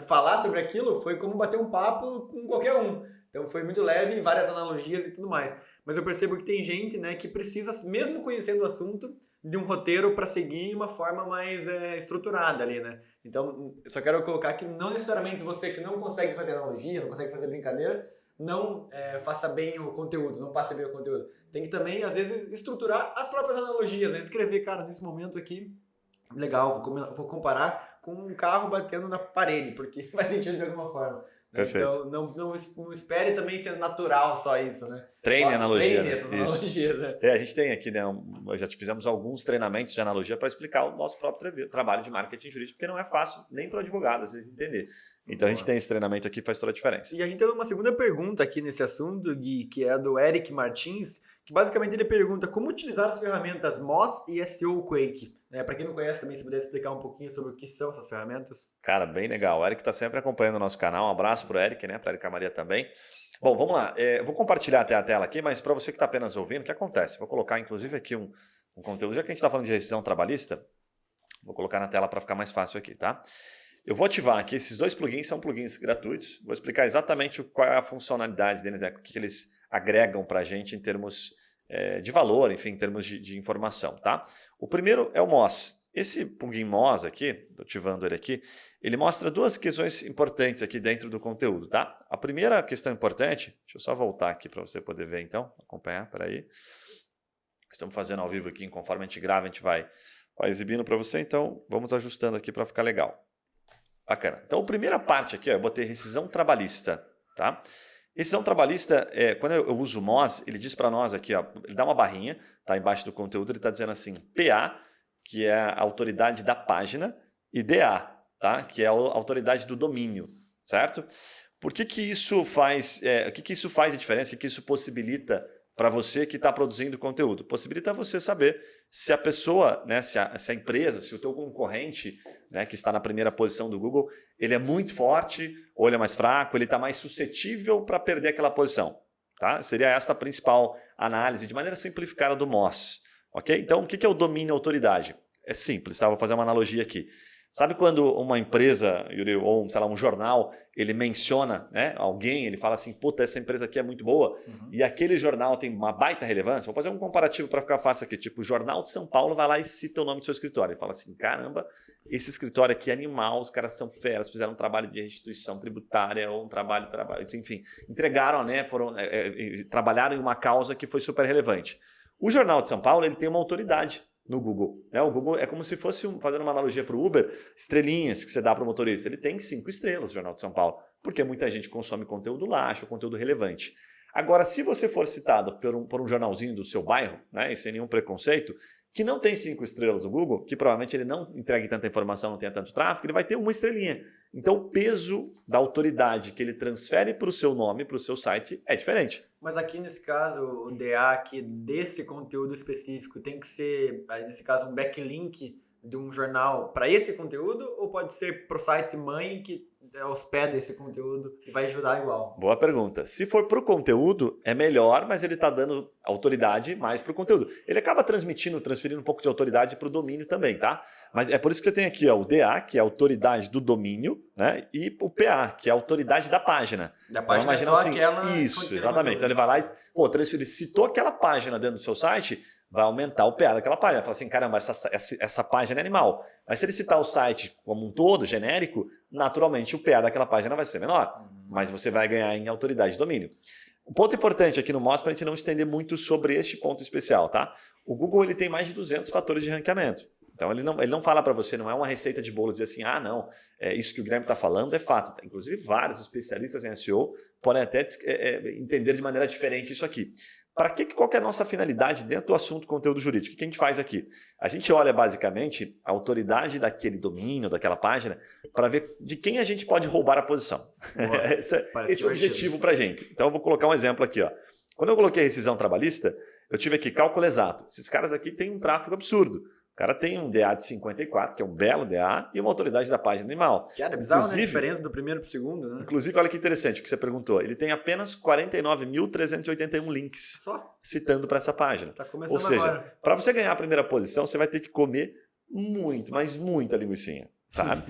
Falar sobre aquilo foi como bater um papo com qualquer um. Então foi muito leve, várias analogias e tudo mais. Mas eu percebo que tem gente, né, que precisa, mesmo conhecendo o assunto, de um roteiro para seguir uma forma mais estruturada ali, né? Então, eu só quero colocar que não necessariamente você que não consegue fazer analogia, não consegue fazer brincadeira, não faça bem o conteúdo, não passe bem o conteúdo. Tem que também, às vezes, estruturar as próprias analogias, né? Escrever, cara, nesse momento aqui, legal, vou comparar com um carro batendo na parede, porque faz sentido de alguma forma. Perfeito. Então, não espere também ser natural só isso, né? Treine analogia. Treine essas analogias, né? A gente tem aqui, né? Já fizemos alguns treinamentos de analogia para explicar o nosso próprio trabalho de marketing jurídico, porque não é fácil nem para o advogado às vezes entender. Então a gente tem esse treinamento aqui, faz toda a diferença. E a gente tem uma segunda pergunta aqui nesse assunto, Gui, que é do Eric Martins, que basicamente ele pergunta como utilizar as ferramentas Moz e SEO Quake. Para quem não conhece também, se puder explicar um pouquinho sobre o que são essas ferramentas. Cara, bem legal. O Eric está sempre acompanhando o nosso canal. Um abraço para o Eric, né? Para a Erika Maria também. Bom, vamos lá. Eu vou compartilhar até a tela aqui, mas para você que está apenas ouvindo, o que acontece? Vou colocar inclusive aqui um conteúdo. Já que a gente está falando de rescisão trabalhista, vou colocar na tela para ficar mais fácil aqui, tá? Eu vou ativar aqui, esses dois plugins são plugins gratuitos. Vou explicar exatamente qual é a funcionalidade deles, o que eles agregam para a gente em termos de valor, enfim, em termos de informação, tá? O primeiro é o Moz. Esse plugin Moz aqui, estou ativando ele aqui, ele mostra duas questões importantes aqui dentro do conteúdo, tá? A primeira questão importante, deixa eu só voltar aqui para você poder ver então, acompanhar, peraí. Estamos fazendo ao vivo aqui, conforme a gente grava, a gente vai exibindo para você, então vamos ajustando aqui para ficar legal. Bacana. Então, a primeira parte aqui, ó, eu botei rescisão trabalhista, tá? Rescisão trabalhista, quando eu uso o Moz, ele diz para nós aqui, ó, ele dá uma barrinha, tá embaixo do conteúdo, ele está dizendo assim, PA, que é a autoridade da página, e DA, tá? Que é a autoridade do domínio, certo? Por que isso faz, o que isso faz de diferença, o que isso possibilita para você que está produzindo conteúdo? Possibilita você saber se a pessoa, né, se a empresa, se o teu concorrente, né, que está na primeira posição do Google, ele é muito forte ou ele é mais fraco, ele está mais suscetível para perder aquela posição. Tá? Seria essa a principal análise, de maneira simplificada, do Moz. Okay? Então, o que é o domínio e autoridade? É simples, tá? Vou fazer uma analogia aqui. Sabe quando uma empresa, Yuri, ou sei lá, um jornal, ele menciona, né, alguém, ele fala assim, puta, essa empresa aqui é muito boa, e aquele jornal tem uma baita relevância? Vou fazer um comparativo para ficar fácil aqui. Tipo, o Jornal de São Paulo vai lá e cita o nome do seu escritório. Ele fala assim, caramba, esse escritório aqui é animal, os caras são feras, fizeram um trabalho de restituição tributária, ou um trabalho, enfim, entregaram, né, trabalharam em uma causa que foi super relevante. O Jornal de São Paulo, ele tem uma autoridade no Google. Né? O Google é como se fosse, fazendo uma analogia para o Uber, estrelinhas que você dá para o motorista. Ele tem 5 estrelas, o Jornal de São Paulo, porque muita gente consome conteúdo lá, acha o conteúdo relevante. Agora, se você for citado por um jornalzinho do seu bairro, né, e sem nenhum preconceito, que não tem 5 estrelas no Google, que provavelmente ele não entregue tanta informação, não tenha tanto tráfego, ele vai ter uma estrelinha. Então, o peso da autoridade que ele transfere para o seu nome, para o seu site, é diferente. Mas aqui nesse caso, o DA aqui desse conteúdo específico tem que ser, nesse caso, um backlink de um jornal para esse conteúdo, ou pode ser para o site mãe que hospeda esse conteúdo e vai ajudar igual? Boa pergunta. Se for para o conteúdo, é melhor, mas ele está dando autoridade mais para o conteúdo. Ele acaba transferindo um pouco de autoridade para o domínio também, tá? Mas é por isso que você tem aqui, ó, o DA, que é a autoridade do domínio, né? E o PA, que é a autoridade da página. Da página então, é só assim, aquela... Isso, exatamente. Então ele vai lá e citou aquela página dentro do seu site, vai aumentar o PA daquela página. Fala assim, caramba, essa página é animal. Mas se ele citar o site como um todo, genérico, naturalmente o PA daquela página vai ser menor. Mas você vai ganhar em autoridade de domínio. Um ponto importante aqui no Moz, para a gente não estender muito sobre este ponto especial, tá? O Google ele tem mais de 200 fatores de ranqueamento. Então ele não fala para você, não é uma receita de bolo dizer assim, ah não, isso que o Guilherme está falando é fato. Inclusive vários especialistas em SEO podem até entender de maneira diferente isso aqui. Qual que é a nossa finalidade dentro do assunto conteúdo jurídico? O que a gente faz aqui? A gente olha basicamente a autoridade daquele domínio, daquela página, para ver de quem a gente pode roubar a posição. Esse é o objetivo para a gente. Então eu vou colocar um exemplo aqui. Ó. Quando eu coloquei rescisão trabalhista, eu tive aqui cálculo exato. Esses caras aqui têm um tráfego absurdo. O cara tem um DA de 54, que é um belo DA, e uma autoridade da página animal. Cara, é bizarro, né? A diferença do primeiro para o segundo, né? Inclusive, olha que interessante o que você perguntou. Ele tem apenas 49.381 links citando para essa página. Tá começando. Ou seja, para você ganhar a primeira posição, você vai ter que comer muito, mas muita linguicinha, sabe?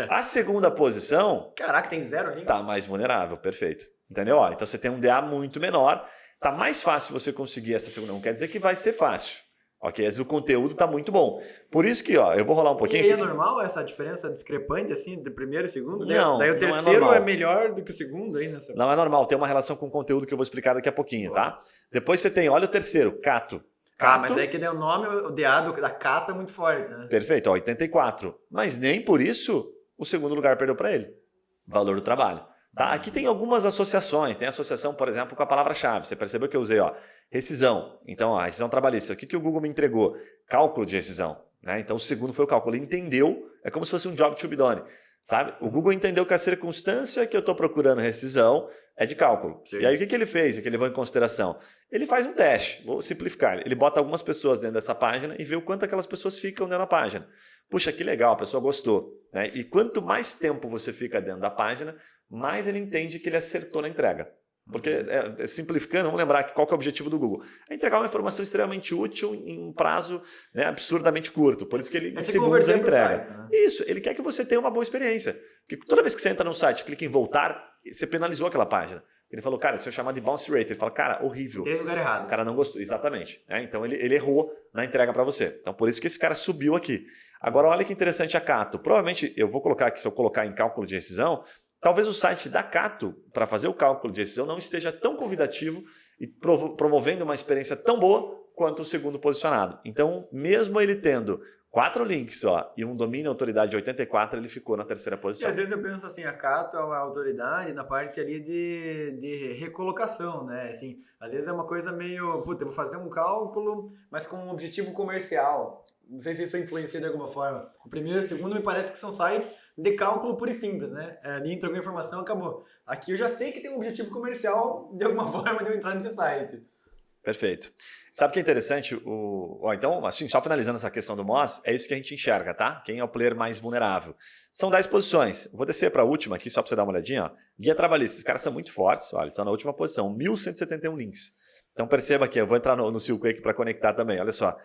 A segunda posição... Caraca, tem 0 links? Tá mais vulnerável, perfeito. Entendeu? Ó, então você tem um DA muito menor, tá mais fácil você conseguir essa segunda. Não quer dizer que vai ser fácil. Ok, mas o conteúdo está muito bom. Por isso que, ó, eu vou rolar um pouquinho. E é normal essa diferença discrepante, assim, do primeiro e segundo? Não, daí o terceiro é melhor do que o segundo aí nessa... Não é normal, tem uma relação com o conteúdo que eu vou explicar daqui a pouquinho, tá? Depois você tem, olha o terceiro, Cato. Mas aí que deu o nome, o DA da Cato é muito forte, né? Perfeito, ó, 84. Mas nem por isso o segundo lugar perdeu para ele. Valor do trabalho. Tá? Aqui tem algumas associações. Tem associação, por exemplo, com a palavra-chave. Você percebeu que eu usei, ó, rescisão. Então, ó, rescisão trabalhista. O que o Google me entregou? Cálculo de rescisão. Né? Então, o segundo foi o cálculo. Ele entendeu, é como se fosse um job to be done. sabe? O Google entendeu que a circunstância que eu estou procurando rescisão é de cálculo. Sim. E aí o que ele fez, o que ele levou em consideração? Ele faz um teste, vou simplificar. Ele bota algumas pessoas dentro dessa página e vê o quanto aquelas pessoas ficam dentro da página. Puxa, que legal, a pessoa gostou. Né? E quanto mais tempo você fica dentro da página, mais ele entende que ele acertou na entrega. Porque, simplificando, vamos lembrar que qual que é o objetivo do Google? É entregar uma informação extremamente útil em um prazo, né, absurdamente curto. Por isso que ele, em segundos ele entrega. Site, né? Isso, ele quer que você tenha uma boa experiência. Porque toda vez que você entra no site, clica em voltar, você penalizou aquela página. Ele falou, cara, isso é chamado de bounce rate. Ele fala, cara, horrível. Tem lugar errado. O cara não gostou, exatamente. Então ele errou na entrega para você. Então por isso que esse cara subiu aqui. Agora olha que interessante a Cato. Provavelmente eu vou colocar aqui, se eu colocar em cálculo de rescisão, talvez o site da Cato, para fazer o cálculo de rescisão, não esteja tão convidativo e promovendo uma experiência tão boa quanto o segundo posicionado. Então, mesmo ele tendo 4 links e um domínio e autoridade de 84, ele ficou na terceira E posição. às vezes eu penso assim, a Cato é uma autoridade na parte ali de recolocação, né? Assim, às vezes é uma coisa meio, puta, eu vou fazer um cálculo, mas com um objetivo comercial. Não sei se isso influencia de alguma forma. O primeiro e o segundo me parece que são sites de cálculo puro e simples, né? Ali entregou a informação, acabou. Aqui eu já sei que tem um objetivo comercial de alguma forma de eu entrar nesse site. Perfeito. Sabe o que é interessante? Então, assim, só finalizando essa questão do Moz, é isso que a gente enxerga, tá? Quem é o player mais vulnerável? São 10 posições. Vou descer para a última aqui, só para você dar uma olhadinha. Guia trabalhista. Os caras são muito fortes. Olha, eles estão na última posição. 1.171 links. Então, perceba aqui, eu vou entrar no Silkwake para conectar também. Olha só.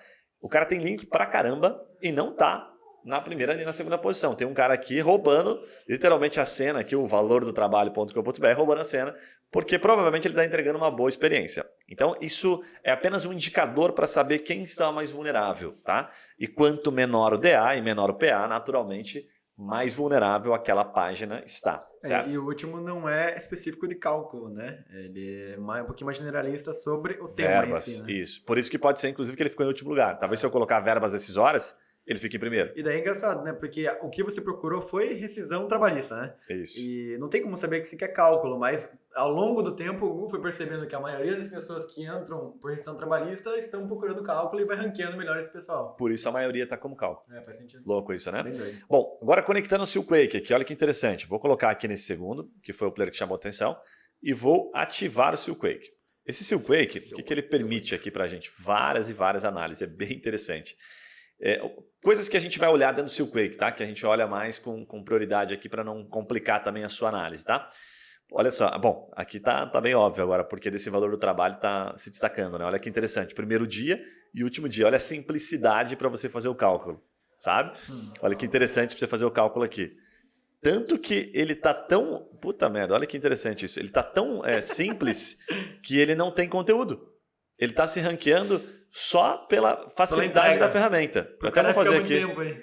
O cara tem link pra caramba e não tá na primeira nem na segunda posição. Tem um cara aqui roubando literalmente a cena, aqui o valor do trabalho.com.br, roubando a cena, porque provavelmente ele está entregando uma boa experiência. Então isso é apenas um indicador para saber quem está mais vulnerável, tá? E quanto menor o DA e menor o PA, naturalmente, mais vulnerável aquela página está. Certo? E o último não é específico de cálculo, né? Ele é um pouquinho mais generalista sobre o tema verbas, em si, né? Isso. Por isso que pode ser, inclusive, que ele ficou em último lugar. Talvez se eu colocar verbas decisórias, ele fique em primeiro. E daí é engraçado, né? Porque o que você procurou foi rescisão trabalhista, né? Isso. E não tem como saber que isso aqui é cálculo, mas ao longo do tempo o Google foi percebendo que a maioria das pessoas que entram por rescisão trabalhista estão procurando cálculo e vai ranqueando melhor esse pessoal. Por isso a maioria está como cálculo. Faz sentido. Louco isso, né? Bem doido. Bom, agora conectando o Silkwake aqui, olha que interessante. Vou colocar aqui nesse segundo, que foi o player que chamou a atenção, e vou ativar o Silkwake. Esse Silkwake, o que ele permite aqui para a gente? Várias e várias análises, é bem interessante. Coisas que a gente vai olhar dentro do Silkwake, tá? Que a gente olha mais com prioridade aqui para não complicar também a sua análise, tá? Olha só, bom, aqui tá bem óbvio agora, porque desse valor do trabalho tá se destacando, né? Olha que interessante, primeiro dia e último dia, olha a simplicidade para você fazer o cálculo, sabe? Olha que interessante para você fazer o cálculo aqui. Tanto que ele tá tão... Puta merda, olha que interessante isso. Ele tá tão simples que ele não tem conteúdo. Ele tá se ranqueando só pela facilidade da ferramenta. Eu até vou fazer aqui. Tempo, hein?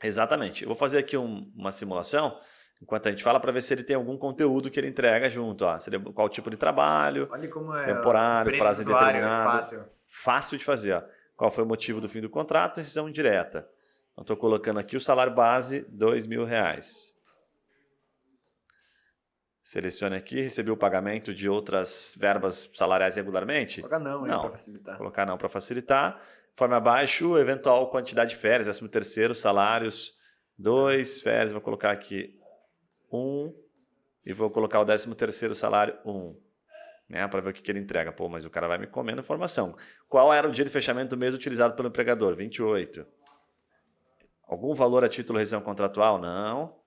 Exatamente. Eu vou fazer aqui uma simulação, enquanto a gente fala, para ver se ele tem algum conteúdo que ele entrega junto. Seria qual tipo de trabalho, Olha como é temporário, prazo indeterminado. fácil. Fácil de fazer. Qual foi o motivo do fim do contrato? Rescisão indireta. Então, estou colocando aqui o salário base, R$2.000. Selecione aqui, recebi o pagamento de outras verbas salariais regularmente? Colocar não, para facilitar. Colocar não para facilitar. Forma abaixo, eventual quantidade de férias, 13º, salários, 2, férias, vou colocar aqui 1 e vou colocar o 13º salário 1. Né, para ver o que ele entrega. Pô, mas o cara vai me comendo informação. Qual era o dia de fechamento do mês utilizado pelo empregador? 28. Algum valor a título de rescisão contratual? Não.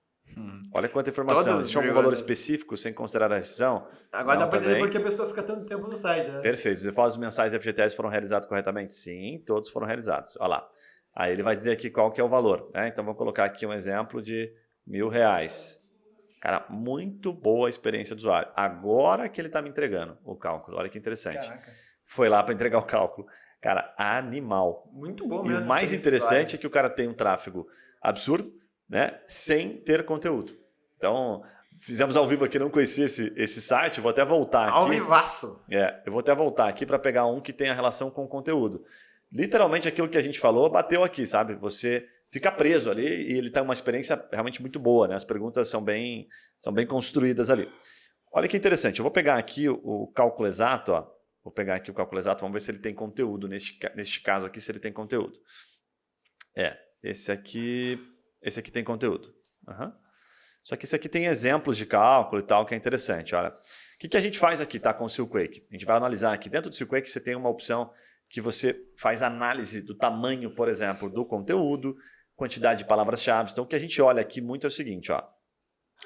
Olha quanta informação. Existe algum valor específico sem considerar a rescisão? Agora dá para entender porque a pessoa fica tanto tempo no site, né? Perfeito. Os depósitos mensais e FGTS foram realizados corretamente? Sim, todos foram realizados. Olha lá. Aí ele vai dizer aqui qual que é o valor. Né? Então, vou colocar aqui um exemplo de R$1.000. Cara, muito boa a experiência do usuário. Agora que ele está me entregando o cálculo. Olha que interessante. Caraca. Foi lá para entregar o cálculo. Cara, animal. Muito bom mesmo. E o mais interessante é que o cara tem um tráfego absurdo, né, sem ter conteúdo. Então, fizemos ao vivo aqui, não conhecia esse site, vou até voltar aqui. Ao vivaço. Eu vou até voltar aqui para pegar um que tenha relação com o conteúdo. Literalmente aquilo que a gente falou bateu aqui, sabe? Você fica preso ali e ele tem uma experiência realmente muito boa, né? As perguntas são bem construídas ali. Olha que interessante, eu vou pegar aqui o cálculo exato, ó. Vou pegar aqui o cálculo exato, vamos ver se ele tem conteúdo, neste caso aqui, se ele tem conteúdo. Esse aqui tem conteúdo. Só que isso aqui tem exemplos de cálculo e tal que é interessante. Olha, o que a gente faz aqui, tá, com o Silkwake? A gente vai analisar aqui. Dentro do Silkwake você tem uma opção que você faz análise do tamanho, por exemplo, do conteúdo, quantidade de palavras-chave. Então o que a gente olha aqui muito é o seguinte, ó.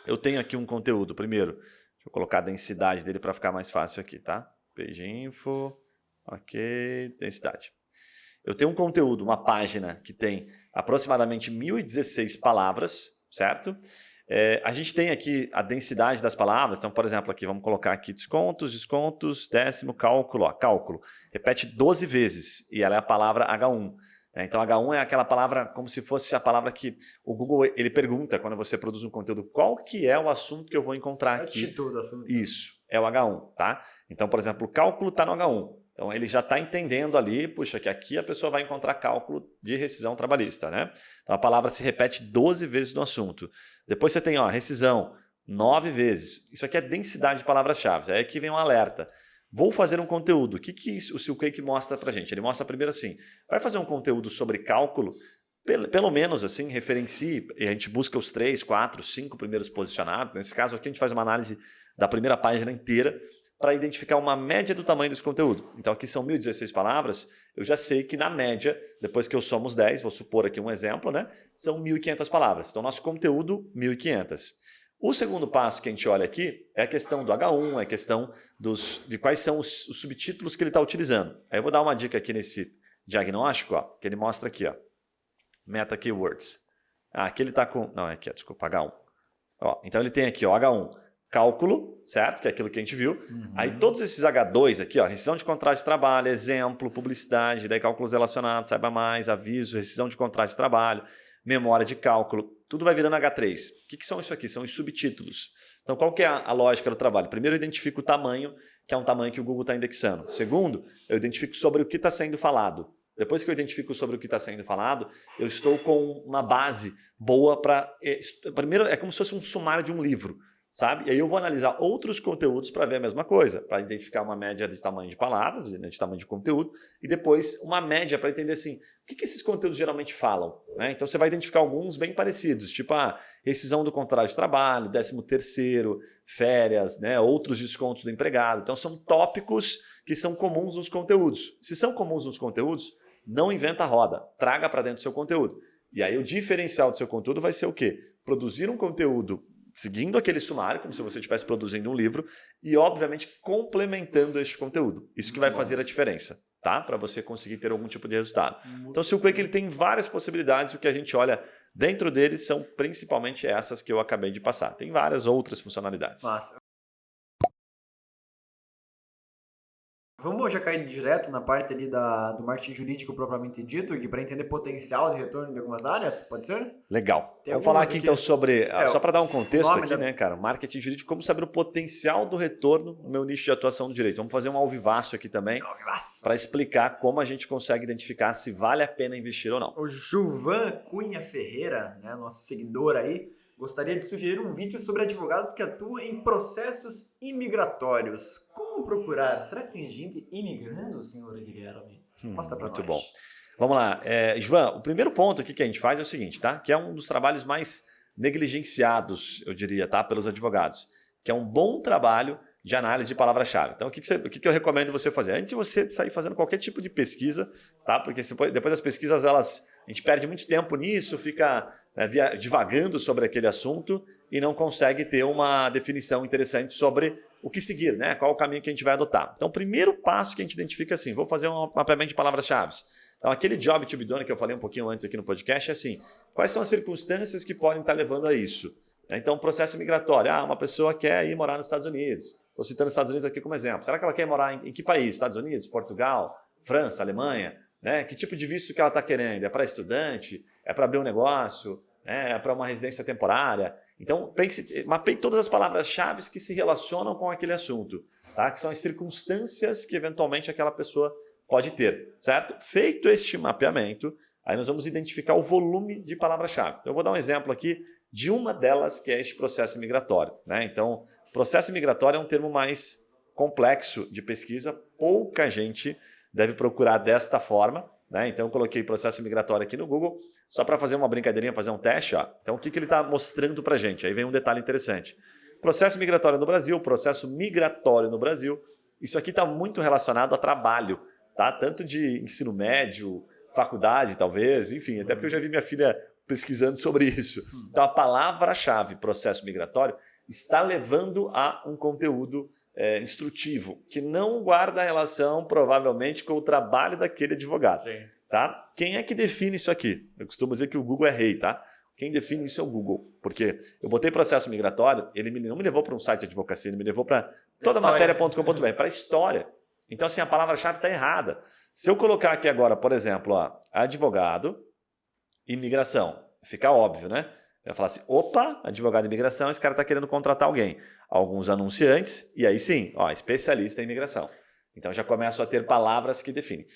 Eu tenho aqui um conteúdo, primeiro, deixa eu colocar a densidade dele para ficar mais fácil aqui, tá? Page info, ok, densidade. Eu tenho um conteúdo, uma página que tem aproximadamente 1016 palavras, certo? A gente tem aqui a densidade das palavras, então, por exemplo, aqui vamos colocar aqui descontos, décimo, cálculo, ó, cálculo. Repete 12 vezes e ela é a palavra H1. Então, H1 é aquela palavra como se fosse a palavra que o Google ele pergunta quando você produz um conteúdo, qual que é o assunto que eu vou encontrar aqui? É o título do assunto. Isso, é o H1, tá? Então, por exemplo, o cálculo está no H1. Então, ele já está entendendo ali, puxa, que aqui a pessoa vai encontrar cálculo de rescisão trabalhista, né? Então, a palavra se repete 12 vezes no assunto. Depois você tem, ó, rescisão, 9 vezes. Isso aqui é densidade de palavras-chave. Aí aqui vem um alerta. Vou fazer um conteúdo. O que o Silkwake mostra para a gente? Ele mostra primeiro assim, vai fazer um conteúdo sobre cálculo, pelo menos assim, referencie, e a gente busca os 3, 4, 5 primeiros posicionados. Nesse caso aqui a gente faz uma análise da primeira página inteira para identificar uma média do tamanho desse conteúdo. Então aqui são 1016 palavras, eu já sei que na média, depois que eu somo os 10, vou supor aqui um exemplo, né, são 1.500 palavras. Então nosso conteúdo, 1.500. O segundo passo que a gente olha aqui é a questão do H1, é a questão de quais são os subtítulos que ele está utilizando. Aí eu vou dar uma dica aqui nesse diagnóstico, ó, que ele mostra aqui, ó, Meta Keywords. Aqui ele está com... Não, é aqui, desculpa, H1. Ó, então ele tem aqui, ó, H1, cálculo, certo? Que é aquilo que a gente viu. Aí todos esses H2 aqui, ó, rescisão de contrato de trabalho, exemplo, publicidade, daí cálculos relacionados, saiba mais, aviso, rescisão de contrato de trabalho, memória de cálculo, tudo vai virando H3. O que são isso aqui? São os subtítulos. Então, qual que é a lógica do trabalho? Primeiro, eu identifico o tamanho, que é um tamanho que o Google está indexando. Segundo, eu identifico sobre o que está sendo falado. Depois que eu identifico sobre o que está sendo falado, eu estou com uma base boa para... Primeiro, é como se fosse um sumário de um livro, sabe? E aí eu vou analisar outros conteúdos para ver a mesma coisa, para identificar uma média de tamanho de palavras, de tamanho de conteúdo, e depois uma média para entender assim, o que esses conteúdos geralmente falam, né? Então você vai identificar alguns bem parecidos, tipo a rescisão do contrato de trabalho, 13º, férias, né? Outros descontos do empregado. Então são tópicos que são comuns nos conteúdos. Se são comuns nos conteúdos, não inventa a roda, traga para dentro do seu conteúdo. E aí o diferencial do seu conteúdo vai ser o quê? Produzir um conteúdo seguindo aquele sumário, como se você estivesse produzindo um livro, e obviamente complementando este conteúdo. Isso que vai fazer a diferença, tá? Para você conseguir ter algum tipo de resultado. Então o Silkwake ele tem várias possibilidades, o que a gente olha dentro dele são principalmente essas que eu acabei de passar. Tem várias outras funcionalidades. Massa. Vamos já cair direto na parte ali do marketing jurídico propriamente dito, que para entender potencial de retorno de algumas áreas, pode ser? Legal. Vamos falar aqui então sobre, só para dar um contexto aqui, né, cara, marketing jurídico, como saber o potencial do retorno no meu nicho de atuação do direito. Vamos fazer um ao vivaço aqui também, para explicar como a gente consegue identificar se vale a pena investir ou não. O Gilvan Cunha Ferreira, né, nosso seguidor aí, gostaria de sugerir um vídeo sobre advogados que atuam em processos imigratórios. Como procurar? Será que tem gente imigrando, senhor Guilherme? Mostra pra nós. Muito bom. Vamos lá. Ivan, o primeiro ponto aqui que a gente faz é o seguinte, tá? Que é um dos trabalhos mais negligenciados, eu diria, tá? Pelos advogados. Que é um bom trabalho de análise de palavra-chave. Então, o que eu recomendo você fazer? Antes de você sair fazendo qualquer tipo de pesquisa, tá? Porque depois das pesquisas, a gente perde muito tempo nisso, fica divagando sobre aquele assunto e não consegue ter uma definição interessante sobre o que seguir, né? Qual o caminho que a gente vai adotar. Então, o primeiro passo que a gente identifica assim, vou fazer um mapeamento de palavras-chave. Então, aquele job to be done que eu falei um pouquinho antes aqui no podcast é assim, quais são as circunstâncias que podem estar levando a isso? Então, processo migratório. Uma pessoa quer ir morar nos Estados Unidos. Estou citando os Estados Unidos aqui como exemplo. Será que ela quer morar em que país? Estados Unidos, Portugal, França, Alemanha? Né? Que tipo de visto que ela está querendo? É para estudante? É para abrir um negócio? É para uma residência temporária? Então, mapeie todas as palavras-chave que se relacionam com aquele assunto, tá? Que são as circunstâncias que eventualmente aquela pessoa pode ter, certo? Feito este mapeamento, aí nós vamos identificar o volume de palavra-chave. Então, eu vou dar um exemplo aqui de uma delas, que é este processo migratório, né? Então, processo migratório é um termo mais complexo de pesquisa, pouca gente deve procurar desta forma, né? Então eu coloquei processo migratório aqui no Google, só para fazer uma brincadeirinha, fazer um teste. Ó. Então o que ele está mostrando para a gente? Aí vem um detalhe interessante. Processo migratório no Brasil, processo migratório no Brasil, isso aqui está muito relacionado a trabalho, tá? Tanto de ensino médio, faculdade talvez, enfim, até porque eu já vi minha filha pesquisando sobre isso. Então a palavra-chave processo migratório está levando a um conteúdo instrutivo, que não guarda relação provavelmente com o trabalho daquele advogado. Sim. Tá? Quem é que define isso aqui? Eu costumo dizer que o Google é rei, tá? Quem define isso é o Google, porque eu botei processo migratório, ele não me levou para um site de advocacia, ele me levou para todamatéria.com.br, para a história. Então, assim, a palavra-chave está errada. Se eu colocar aqui agora, por exemplo, ó, advogado, imigração, fica óbvio, né? Eu ia falar assim, opa, advogado de imigração, esse cara está querendo contratar alguém. Alguns anunciantes, e aí sim, ó, especialista em imigração. Então já começo a ter palavras que definem.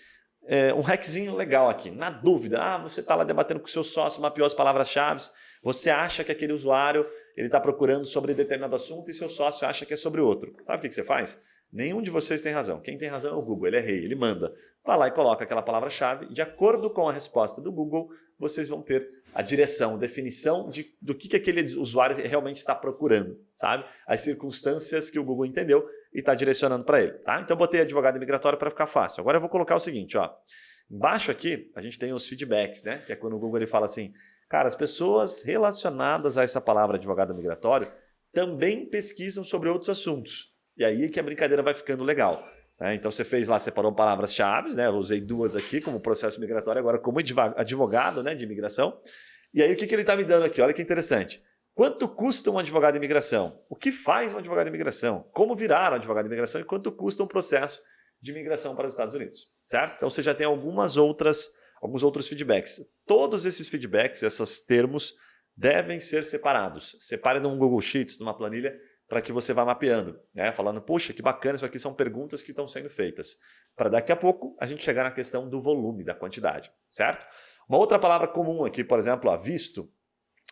Um hackzinho legal aqui, na dúvida, você está lá debatendo com o seu sócio, mapeou as palavras-chave, você acha que aquele usuário está procurando sobre determinado assunto e seu sócio acha que é sobre outro. Sabe o que você faz? Nenhum de vocês tem razão. Quem tem razão é o Google, ele é rei, ele manda. Vai lá e coloca aquela palavra-chave, de acordo com a resposta do Google, vocês vão ter a direção, definição do que aquele usuário realmente está procurando, sabe? As circunstâncias que o Google entendeu e está direcionando para ele, tá? Então eu botei advogado imigratório para ficar fácil. Agora eu vou colocar o seguinte, ó. Embaixo aqui a gente tem os feedbacks, né? Que é quando o Google ele fala assim, cara, as pessoas relacionadas a essa palavra advogado migratório também pesquisam sobre outros assuntos. E aí que a brincadeira vai ficando legal. Então você fez lá, separou palavras-chave, né? Eu usei duas aqui como processo migratório, agora como advogado, né, de imigração. E aí o que ele está me dando aqui? Olha que interessante. Quanto custa um advogado de imigração? O que faz um advogado de imigração? Como virar um advogado de imigração? E quanto custa um processo de imigração para os Estados Unidos? Certo? Então você já tem alguns outros feedbacks. Todos esses feedbacks, esses termos, devem ser separados. Separe num Google Sheets, numa planilha, para que você vá mapeando, né? Falando, puxa, que bacana, isso aqui são perguntas que estão sendo feitas. Para daqui a pouco a gente chegar na questão do volume, da quantidade, certo? Uma outra palavra comum aqui, por exemplo, ó, visto.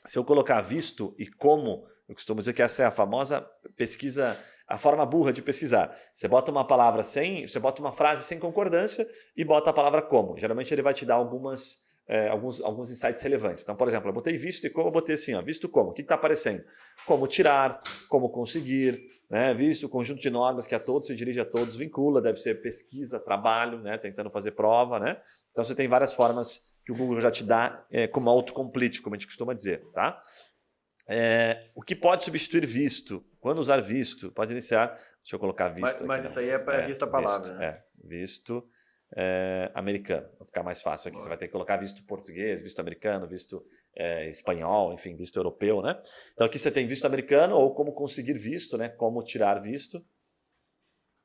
Se eu colocar visto e como, eu costumo dizer que essa é a famosa pesquisa, a forma burra de pesquisar. Você bota uma palavra você bota uma frase sem concordância e bota a palavra como. Geralmente ele vai te dar alguns insights relevantes. Então, por exemplo, eu botei visto e como, eu botei assim, ó, visto como. O que está aparecendo? Como tirar, como conseguir, né? Visto, conjunto de normas que a todos se dirige a todos, vincula, deve ser pesquisa, trabalho, né? Tentando fazer prova, né? Então você tem várias formas que o Google já te dá como autocomplete, como a gente costuma dizer, tá? O que pode substituir visto? Quando usar visto? Pode iniciar. Deixa eu colocar visto. Mas aqui, isso aí é pré-visto a palavra, visto, né? Visto americano. Vai ficar mais fácil aqui. Você vai ter que colocar visto português, visto americano, visto espanhol, enfim, visto europeu, né? Então aqui você tem visto americano ou como conseguir visto, né? Como tirar visto.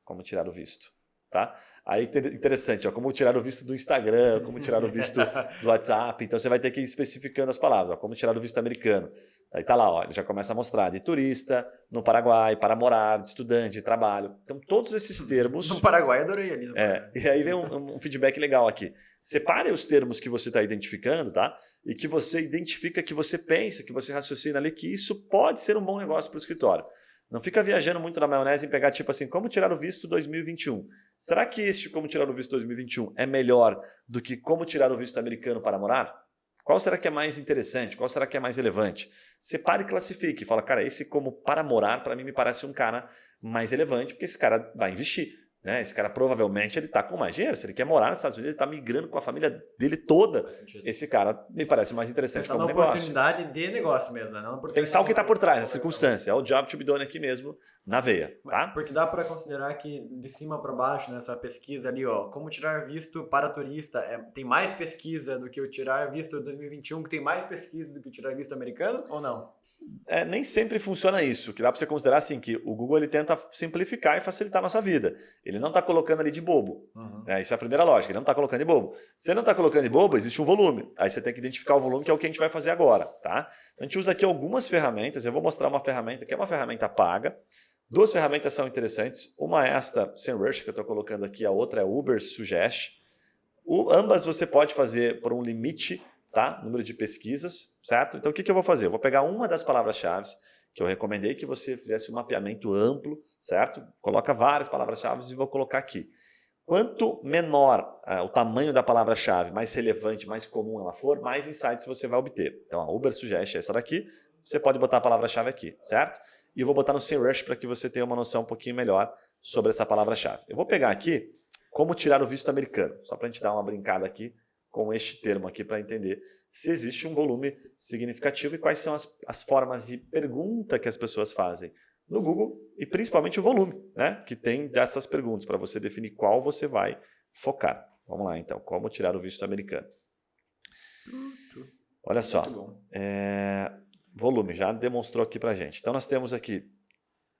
Como tirar o visto, tá? Aí interessante, ó, como tirar o visto do Instagram, como tirar o visto do WhatsApp. Então você vai ter que ir especificando as palavras, ó, como tirar o visto americano. Aí tá lá, ó, ele já começa a mostrar de turista, no Paraguai, para morar, de estudante, de trabalho. Então todos esses termos... No Paraguai, adorei ali. E aí vem um feedback legal aqui. Separe os termos que você está identificando, tá? E que você identifica, que você pensa, que você raciocina ali, que isso pode ser um bom negócio para o escritório. Não fica viajando muito na maionese em pegar tipo assim, como tirar o visto 2021. Será que este como tirar o visto 2021 é melhor do que como tirar o visto americano para morar? Qual será que é mais interessante? Qual será que é mais relevante? Separe e classifique. Fala, cara, esse como para morar, para mim me parece um cara mais relevante, porque esse cara vai investir. Né? Esse cara provavelmente ele está com mais dinheiro. Se ele quer morar nos Estados Unidos, ele está migrando com a família dele toda. Esse cara me parece mais interessante como negócio. Oportunidade de negócio mesmo, né? Não pensar o que está por trás, a circunstância. É o job to be done aqui mesmo, na veia. Tá? Porque dá para considerar que de cima para baixo, nessa pesquisa ali, ó, como tirar visto para turista, tem mais pesquisa do que o tirar visto 2021, que tem mais pesquisa do que o tirar visto americano, ou não? Nem sempre funciona isso, que dá para você considerar assim, que o Google ele tenta simplificar e facilitar a nossa vida. Ele não está colocando ali de bobo. Isso é a primeira lógica, ele não está colocando de bobo. Se ele não está colocando de bobo, existe um volume. Aí você tem que identificar o volume, que é o que a gente vai fazer agora. Tá? A gente usa aqui algumas ferramentas, eu vou mostrar uma ferramenta que é uma ferramenta paga. Duas ferramentas são interessantes. Uma é esta SEMrush, que eu estou colocando aqui, a outra é Uber Suggest. Ambas você pode fazer por um limite, tá? Número de pesquisas, certo? Então o que eu vou fazer? Eu vou pegar uma das palavras-chave que eu recomendei que você fizesse um mapeamento amplo, certo? Coloca várias palavras-chave e vou colocar aqui. Quanto menor o tamanho da palavra-chave, mais relevante, mais comum ela for, mais insights você vai obter. Então, a Uber Suggest é essa daqui, você pode botar a palavra-chave aqui, certo? E eu vou botar no SEMrush para que você tenha uma noção um pouquinho melhor sobre essa palavra-chave. Eu vou pegar aqui como tirar o visto americano, só para a gente dar uma brincada aqui com este termo aqui para entender se existe um volume significativo e quais são as formas de pergunta que as pessoas fazem no Google e principalmente o volume, né, que tem dessas perguntas para você definir qual você vai focar. Vamos lá então, como tirar o visto americano. Olha só, volume já demonstrou aqui para a gente. Então nós temos aqui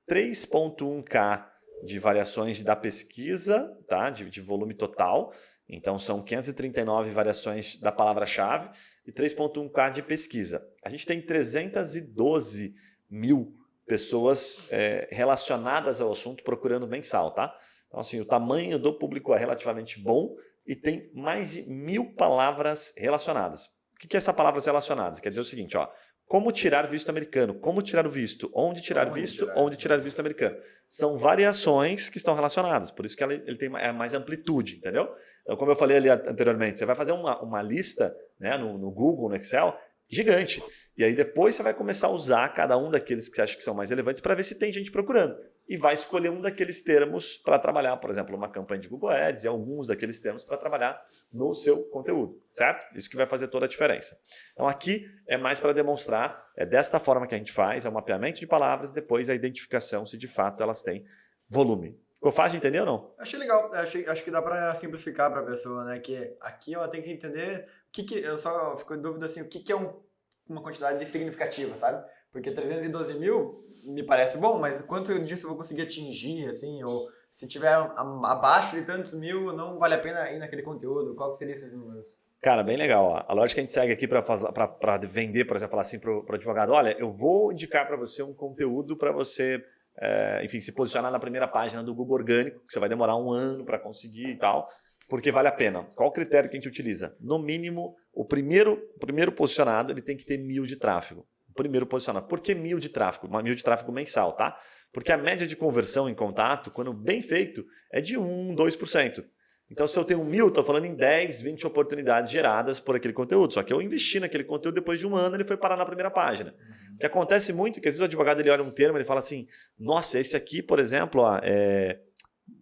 3.1K de variações da pesquisa, tá, de volume total. Então são 539 variações da palavra-chave e 3.1K de pesquisa. A gente tem 312 mil pessoas relacionadas ao assunto procurando mensal, tá? Então assim, o tamanho do público é relativamente bom e tem mais de 1000 palavras relacionadas. O que é essa palavras relacionadas? Quer dizer o seguinte, ó, como tirar visto americano, como tirar o visto, onde tirar visto, onde tirar visto americano. São variações que estão relacionadas, por isso que ele tem mais amplitude, entendeu? Então, como eu falei ali anteriormente, você vai fazer uma lista, né, no Google, no Excel, gigante. E aí depois você vai começar a usar cada um daqueles que você acha que são mais relevantes para ver se tem gente procurando. E vai escolher um daqueles termos para trabalhar, por exemplo, uma campanha de Google Ads e alguns daqueles termos para trabalhar no seu conteúdo, certo? Isso que vai fazer toda a diferença. Então aqui é mais para demonstrar, é desta forma que a gente faz, é o mapeamento de palavras, depois a identificação se de fato elas têm volume. Ficou fácil de entender ou não? Achei legal, acho que dá para simplificar para a pessoa, né? Que aqui ela tem que entender eu só fico em dúvida assim, o que é uma quantidade significativa, sabe? Porque 312 mil me parece bom, mas quanto disso eu vou conseguir atingir, assim, ou se tiver abaixo de tantos mil, não vale a pena ir naquele conteúdo? Qual que seria esses números? Cara, bem legal. Ó. A lógica que a gente segue aqui para vender, por exemplo, falar assim para o advogado, olha, eu vou indicar para você um conteúdo para você, enfim, se posicionar na primeira página do Google Orgânico, que você vai demorar 1 ano para conseguir e tal, porque vale a pena. Qual o critério que a gente utiliza? No mínimo, o primeiro posicionado ele tem que ter 1000 de tráfego. O primeiro posicionado. Por que 1000 de tráfego? 1000 de tráfego mensal, tá? Porque a média de conversão em contato, quando bem feito, é de 1, 2%. Então, se eu tenho 1000, estou falando em 10, 20 oportunidades geradas por aquele conteúdo. Só que eu investi naquele conteúdo, depois de 1 ano ele foi parar na primeira página. O que acontece muito é que às vezes o advogado ele olha um termo e ele fala assim, nossa, esse aqui, por exemplo,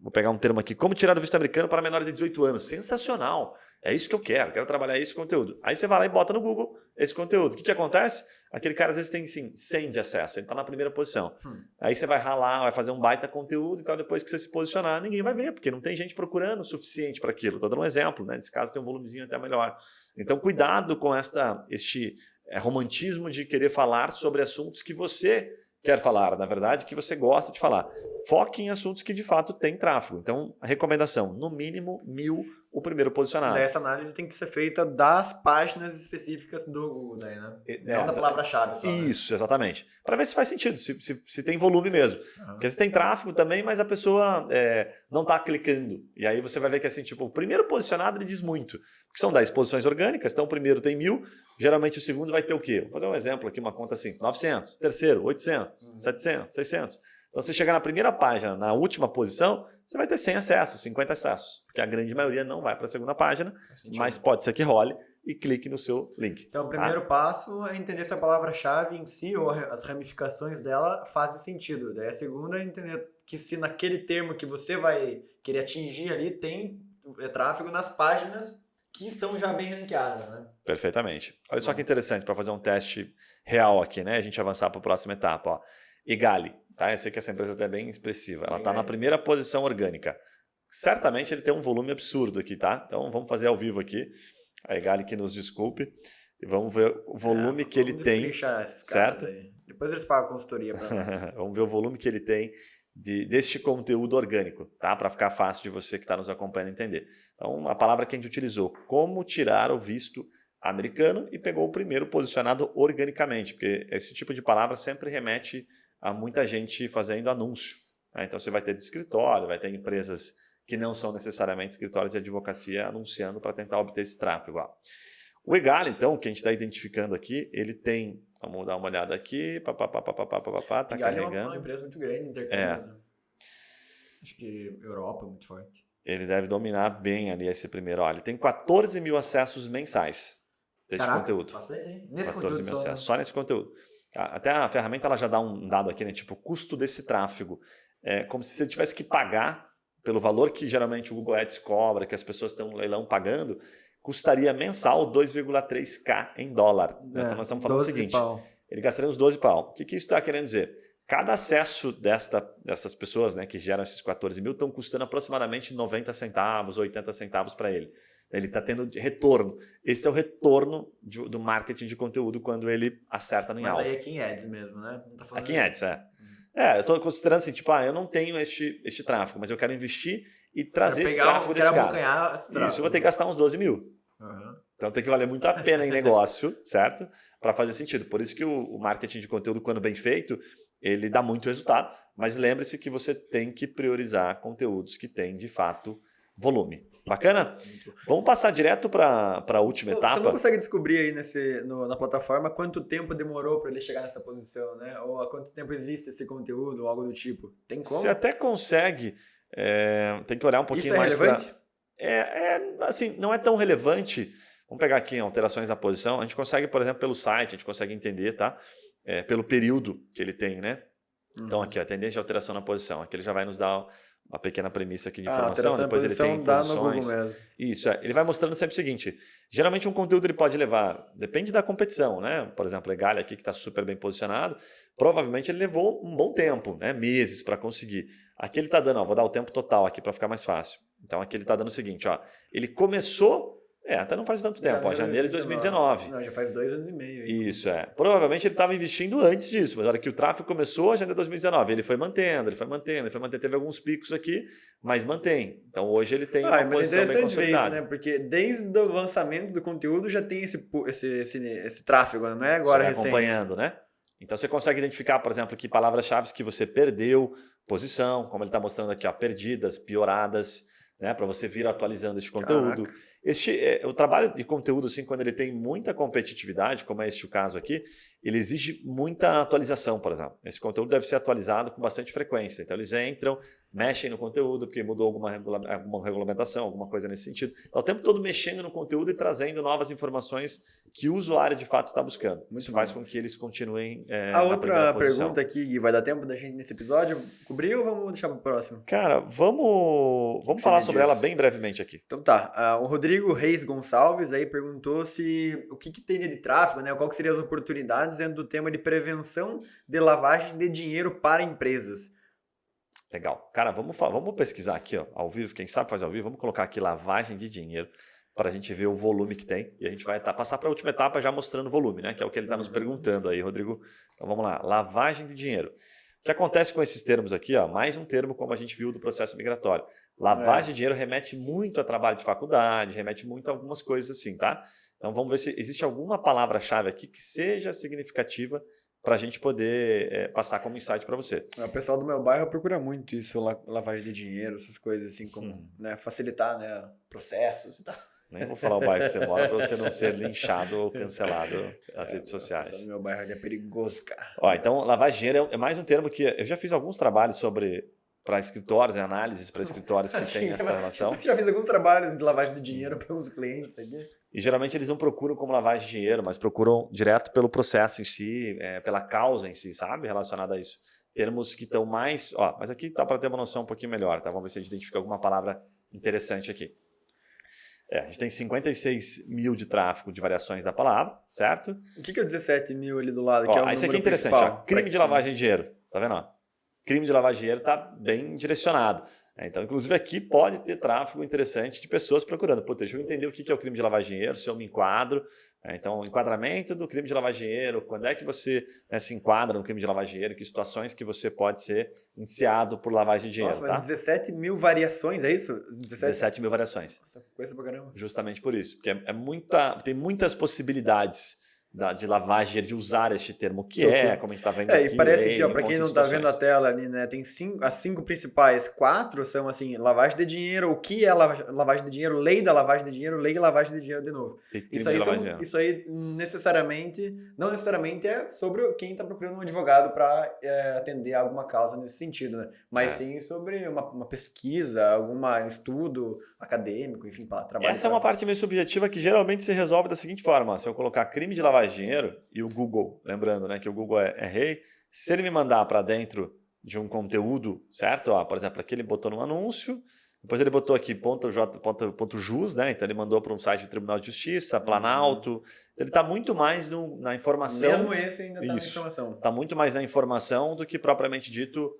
vou pegar um termo aqui, como tirar o visto americano para menores de 18 anos. Sensacional! É isso que eu quero trabalhar esse conteúdo. Aí você vai lá e bota no Google esse conteúdo. O que acontece? Aquele cara às vezes tem sim, 100 de acesso, ele está na primeira posição. Aí você vai ralar, vai fazer um baita conteúdo e tal, depois que você se posicionar, ninguém vai ver, porque não tem gente procurando o suficiente para aquilo. Estou dando um exemplo, né? Nesse caso tem um volumezinho até melhor. Então cuidado com este romantismo de querer falar sobre assuntos que você quer falar, na verdade, que você gosta de falar. Foque em assuntos que de fato têm tráfego. Então, a recomendação, no mínimo 1000 o primeiro posicionado. Daí essa análise tem que ser feita das páginas específicas do Google, daí, né? Não da palavra-chave só. Isso, né? Exatamente. Para ver se faz sentido, se tem volume mesmo. Porque se tem tráfego também, mas a pessoa não está clicando. E aí você vai ver que assim, tipo, o primeiro posicionado ele diz muito. Porque são 10 posições orgânicas, então o primeiro tem 1000, geralmente o segundo vai ter o quê? Vou fazer um exemplo aqui, uma conta assim, 900, terceiro, 800, 700, 600. Então, se você chegar na primeira página, na última posição, você vai ter 100 acessos, 50 acessos. Porque a grande maioria não vai para a segunda página, mas pode ser que role e clique no seu link. Então, o primeiro passo é entender se a palavra-chave em si ou as ramificações dela fazem sentido. Daí a segunda é entender que se naquele termo que você vai querer atingir ali tem tráfego nas páginas que estão já bem ranqueadas, né? Perfeitamente. Olha só que interessante para fazer um teste real aqui, né? A gente avançar para a próxima etapa. Ó. Egali. Tá? Eu sei que essa empresa até é bem expressiva. Ela está na primeira posição orgânica. Certamente ele tem um volume absurdo aqui, tá? Então vamos fazer ao vivo aqui. A Egali que nos desculpe. E vamos ver o volume que ele tem. Esses certo? Aí. Depois eles pagam consultoria para nós. Vamos ver o volume que ele tem deste conteúdo orgânico, tá? Para ficar fácil de você que está nos acompanhando entender. Então, a palavra que a gente utilizou, como tirar o visto americano, e pegou o primeiro posicionado organicamente, porque esse tipo de palavra sempre remete a muita gente fazendo anúncio. Né? Então você vai ter de escritório, vai ter empresas que não são necessariamente escritórios de advocacia anunciando para tentar obter esse tráfego. Ó. O Egali, então, que a gente está identificando aqui, ele tem, vamos dar uma olhada aqui, está carregando. É uma empresa muito grande, intercâmbios, né? Acho que Europa é muito forte. Ele deve dominar bem ali esse primeiro. Olha, ele tem 14 mil acessos mensais desse conteúdo. Bastante, hein? Nesse 14 conteúdo mil só, acessos, só nesse conteúdo. Até a ferramenta ela já dá um dado aqui, né? Tipo, o custo desse tráfego. É como se você tivesse que pagar pelo valor que geralmente o Google Ads cobra, que as pessoas estão no leilão pagando, custaria mensal 2,3K em dólar. Então nós estamos falando o seguinte, ele gastaria uns 12 pau. O que isso está querendo dizer? Cada acesso dessas pessoas, né, que geram esses 14 mil estão custando aproximadamente 90 centavos, 80 centavos para ele. Ele está tendo retorno. Esse é o retorno do marketing de conteúdo quando ele acerta no alvo. Mas aí é aqui em Ads mesmo, né? Não tá falando aqui em Ads, eu estou considerando assim, tipo, eu não tenho este tráfego, mas eu quero investir e trazer esse tráfego desse cara. Isso eu vou ter que gastar uns 12 mil. Então tem que valer muito a pena em negócio, certo? Para fazer sentido. Por isso que o marketing de conteúdo, quando bem feito, ele dá muito resultado, mas lembre-se que você tem que priorizar conteúdos que têm, de fato, volume. Bacana? Vamos passar direto para a última etapa. Você não consegue descobrir aí na plataforma quanto tempo demorou para ele chegar nessa posição, né? Ou há quanto tempo existe esse conteúdo, ou algo do tipo. Tem como? Você até consegue, tem que olhar um pouquinho mais. Isso é relevante? Assim, não é tão relevante. Vamos pegar aqui alterações na posição. A gente consegue, por exemplo, pelo site, a gente consegue entender, tá? Pelo período que ele tem, né? Então aqui, a tendência de alteração na posição. Aqui ele já vai nos dar uma pequena premissa aqui de informação, depois ele tem posições. No Google mesmo. Isso, ele vai mostrando sempre o seguinte, geralmente um conteúdo ele pode levar, depende da competição, né? Por exemplo, Legal aqui que está super bem posicionado, provavelmente ele levou um bom tempo, né? Meses para conseguir. Aqui ele está dando, vou dar o tempo total aqui para ficar mais fácil. Então aqui ele está dando o seguinte, ele começou, até não faz tanto tempo, janeiro de 2019. Não, já faz 2 anos e meio. Aí. Isso, Provavelmente ele estava investindo antes disso, mas na hora que o tráfego começou, janeiro de 2019, ele foi mantendo, teve alguns picos aqui, mas mantém. Então hoje ele tem uma posição bem consolidada. Isso, né? Porque desde o lançamento do conteúdo já tem esse tráfego, não é agora recente. Acompanhando, né? Então você consegue identificar, por exemplo, que palavras-chave que você perdeu, posição, como ele está mostrando aqui, perdidas, pioradas, né, para você vir atualizando esse conteúdo. O trabalho de conteúdo, assim, quando ele tem muita competitividade, como é o caso aqui, ele exige muita atualização, por exemplo. Esse conteúdo deve ser atualizado com bastante frequência. Então eles entram, mexem no conteúdo, porque mudou alguma regulamentação, alguma coisa nesse sentido. Então o tempo todo mexendo no conteúdo e trazendo novas informações que o usuário de fato está buscando. Isso faz com que eles continuem A outra pergunta aqui, vai dar tempo da gente nesse episódio cobrir ou vamos deixar para o próximo? Cara, vamos falar sobre ela bem brevemente aqui. Então tá, o Rodrigo Reis Gonçalves aí perguntou o que teria de tráfego, né? Qual que seriam as oportunidades dentro do tema de prevenção de lavagem de dinheiro para empresas. Legal. Cara, vamos pesquisar aqui, ao vivo, quem sabe faz ao vivo, vamos colocar aqui lavagem de dinheiro para a gente ver o volume que tem e a gente vai passar para a última etapa já mostrando o volume, né? Que é o que ele está nos perguntando aí, Rodrigo. Então vamos lá, lavagem de dinheiro. O que acontece com esses termos aqui? Mais um termo como a gente viu do processo migratório. Lavagem de dinheiro remete muito a trabalho de faculdade, remete muito a algumas coisas assim, tá? Então vamos ver se existe alguma palavra-chave aqui que seja significativa para a gente poder passar como insight para você. O pessoal do meu bairro procura muito isso, lavagem de dinheiro, essas coisas assim, como facilitar, né, processos e tal. Nem vou falar o bairro que você mora para você não ser linchado ou cancelado nas redes sociais. O pessoal do meu bairro é perigoso, cara. Então, lavagem de dinheiro é mais um termo que eu já fiz alguns trabalhos para escritórios, análises para escritórios que têm essa relação. Já fiz alguns trabalhos de lavagem de dinheiro para uns clientes aqui. E geralmente eles não procuram como lavagem de dinheiro, mas procuram direto pelo processo em si, pela causa em si, sabe? Relacionada a isso. Termos que estão mais... mas aqui tá para ter uma noção um pouquinho melhor, tá? Vamos ver se a gente identifica alguma palavra interessante aqui. A gente tem 56 mil de tráfego de variações da palavra, certo? O que é o 17 mil ali do lado? Que é o esse aqui é interessante, crime de lavagem de dinheiro, tá vendo? Crime de lavagem de dinheiro está bem direcionado. Então, inclusive aqui pode ter tráfego interessante de pessoas procurando. Deixa eu entender o que é o crime de lavagem de dinheiro, se eu me enquadro. Então, enquadramento do crime de lavagem de dinheiro, quando é que você se enquadra no crime de lavagem de dinheiro, que situações que você pode ser indiciado por lavagem de dinheiro. Nossa, mas 17 mil variações, é isso? 17 mil variações. Nossa, coisa pra caramba. Justamente por isso, porque tem muitas possibilidades de lavagem de dinheiro, de usar este termo, que como a gente está vendo aqui. aqui. E parece que, para quem não está vendo a tela ali, né, tem as 5 principais, 4 são assim, lavagem de dinheiro, o que é lavagem de dinheiro, lei da lavagem de dinheiro, lei da lavagem de dinheiro de novo. Isso aí não necessariamente é sobre quem está procurando um advogado para atender alguma causa nesse sentido, né? Mas sim sobre uma pesquisa, algum estudo acadêmico, enfim, para trabalhar. Essa é uma parte meio subjetiva que geralmente se resolve da seguinte forma: se eu colocar crime de lavagem de dinheiro e o Google, lembrando, né, que o Google é rei, se ele me mandar para dentro de um conteúdo, certo? Por exemplo, aqui ele botou no anúncio, depois ele botou aqui .jus, né? Então ele mandou para um site do Tribunal de Justiça, Planalto. Então ele está muito mais na informação. Mesmo esse ainda está na informação. Está muito mais na informação do que propriamente dito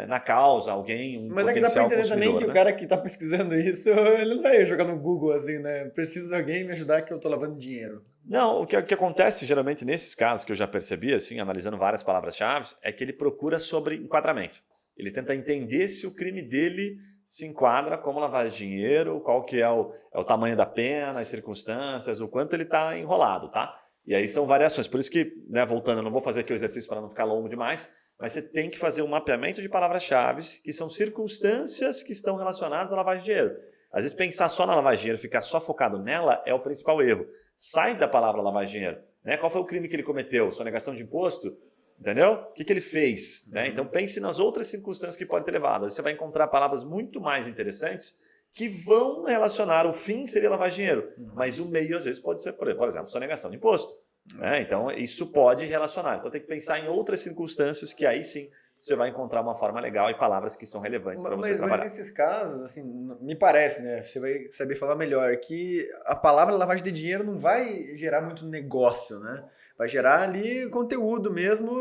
na causa, alguém, Mas é que dá pra entender também que o cara que tá pesquisando isso, ele não vai jogar no Google assim, né? Preciso de alguém me ajudar que eu tô lavando dinheiro. Não, o que acontece geralmente nesses casos que eu já percebi, assim, analisando várias palavras-chave, é que ele procura sobre enquadramento. Ele tenta entender se o crime dele se enquadra como lavagem de dinheiro, qual que é o tamanho da pena, as circunstâncias, o quanto ele está enrolado, tá? E aí são variações. Por isso que, né, voltando, eu não vou fazer aqui o exercício para não ficar longo demais, mas você tem que fazer um mapeamento de palavras-chave que são circunstâncias que estão relacionadas à lavagem de dinheiro. Às vezes pensar só na lavagem de dinheiro, ficar só focado nela é o principal erro. Sai da palavra lavagem de dinheiro. Né? Qual foi o crime que ele cometeu? Sonegação de imposto? Entendeu? O que ele fez? Né? Então pense nas outras circunstâncias que pode ter levado. Você vai encontrar palavras muito mais interessantes que vão relacionar, o fim seria lavagem de dinheiro, mas o meio às vezes pode ser, por exemplo, sonegação de imposto. Então isso pode relacionar. Então tem que pensar em outras circunstâncias que aí sim você vai encontrar uma forma legal e palavras que são relevantes para você trabalhar. Mas nesses casos, assim, me parece, né? Você vai saber falar melhor, que a palavra lavagem de dinheiro não vai gerar muito negócio, né? Vai gerar ali conteúdo mesmo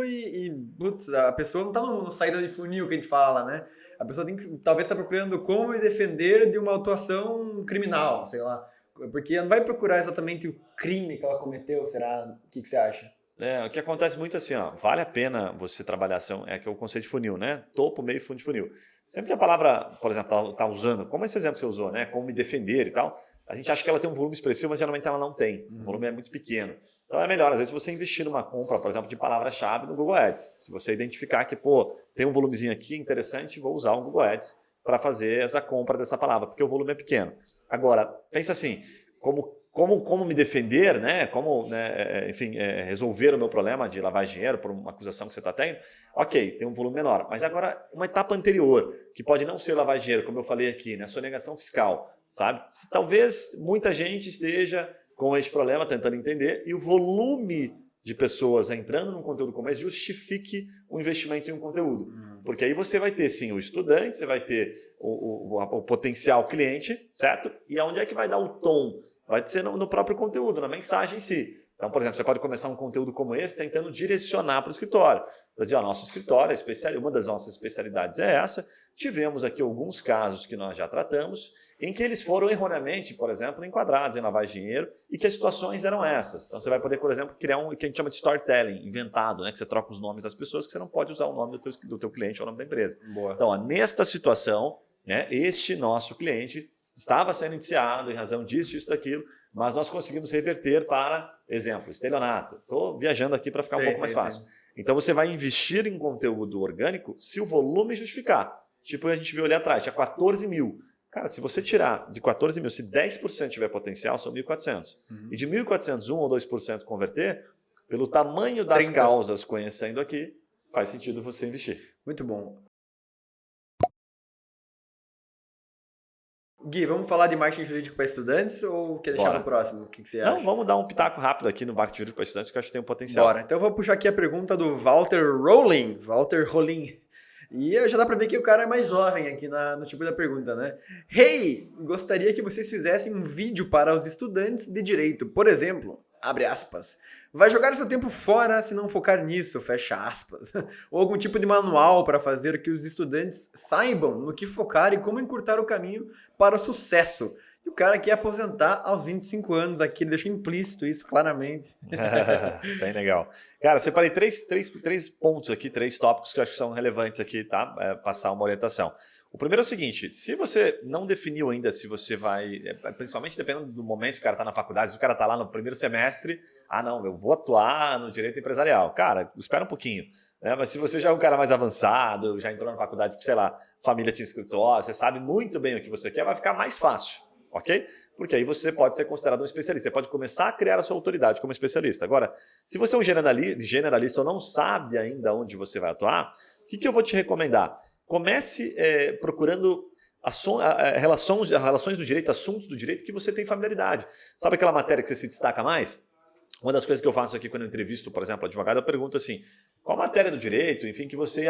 putz, a pessoa não está no saída de funil que a gente fala, né? A pessoa talvez está procurando como me defender de uma atuação criminal, sei lá. Porque ela não vai procurar exatamente o crime que ela cometeu, será? O que você acha? O que acontece muito assim, vale a pena você trabalhar, que é o conceito de funil, né? Topo, meio e fundo de funil. Sempre que a palavra, por exemplo, tá usando, como esse exemplo que você usou, né? Como me defender e tal, a gente acha que ela tem um volume expressivo, mas geralmente ela não tem. O volume é muito pequeno. Então é melhor, às vezes, você investir numa compra, por exemplo, de palavra-chave no Google Ads. Se você identificar que, tem um volumezinho aqui interessante, vou usar o Google Ads para fazer essa compra dessa palavra, porque o volume é pequeno. Agora, pensa assim, como me defender, né? Como, né, enfim, resolver o meu problema de lavagem de dinheiro por uma acusação que você está tendo. Ok, tem um volume menor. Mas agora, uma etapa anterior, que pode não ser lavagem de dinheiro, como eu falei aqui, né? Sonegação fiscal, sabe? Talvez muita gente esteja com este problema tentando entender e o volume de pessoas entrando num conteúdo como esse justifique o investimento em um conteúdo. Porque aí você vai ter, sim, o estudante, você vai ter o potencial cliente, certo? E aonde é que vai dar o tom? Vai ser no próprio conteúdo, na mensagem em si. Então, por exemplo, você pode começar um conteúdo como esse tentando direcionar para o escritório. Para dizer, nosso escritório, uma das nossas especialidades é essa. Tivemos aqui alguns casos que nós já tratamos, em que eles foram erroneamente, por exemplo, enquadrados em lavagem de dinheiro e que as situações eram essas. Então, você vai poder, por exemplo, criar o que a gente chama de storytelling, inventado, né? Que você troca os nomes das pessoas, que você não pode usar o nome do teu cliente ou o nome da empresa. Boa. Então, nesta situação, né, este nosso cliente estava sendo indiciado em razão disso, daquilo, mas nós conseguimos reverter para, exemplo, estelionato. Estou viajando aqui para ficar um pouco mais fácil. Então você vai investir em conteúdo orgânico se o volume justificar. Tipo, a gente viu ali atrás, tinha 14 mil. Cara, se você tirar de 14 mil, se 10% tiver potencial, são 1.400. E de 1.400, 1 ou 2% converter, pelo tamanho das causas conhecendo aqui, faz sentido você investir. Muito bom. Gui, vamos falar de marketing jurídico para estudantes ou quer deixar no próximo? O que você acha? Não, vamos dar um pitaco rápido aqui no marketing jurídico para estudantes, que eu acho que tem um potencial. Bora. Então eu vou puxar aqui a pergunta do Walter Rollin. E já dá para ver que o cara é mais jovem aqui no tipo da pergunta, né? Hey, gostaria que vocês fizessem um vídeo para os estudantes de direito. Por exemplo, abre aspas, vai jogar seu tempo fora se não focar nisso, fecha aspas. Ou algum tipo de manual para fazer que os estudantes saibam no que focar e como encurtar o caminho para o sucesso. E o cara quer aposentar aos 25 anos aqui, ele deixou implícito isso claramente. Bem legal. Cara, separei três pontos aqui, 3 tópicos que eu acho que são relevantes aqui, tá? Passar uma orientação. O primeiro é o seguinte, se você não definiu ainda se você vai, principalmente dependendo do momento que o cara está na faculdade, se o cara está lá no primeiro semestre, não, eu vou atuar no direito empresarial. Cara, espera um pouquinho. Mas se você já é um cara mais avançado, já entrou na faculdade, sei lá, família tinha escritório, você sabe muito bem o que você quer, vai ficar mais fácil, ok? Porque aí você pode ser considerado um especialista, você pode começar a criar a sua autoridade como especialista. Agora, se você é um generalista ou não sabe ainda onde você vai atuar, o que eu vou te recomendar? Comece procurando relações do direito, assuntos do direito que você tem familiaridade. Sabe aquela matéria que você se destaca mais? Uma das coisas que eu faço aqui quando eu entrevisto, por exemplo, advogado, eu pergunto assim, qual matéria do direito, enfim, que você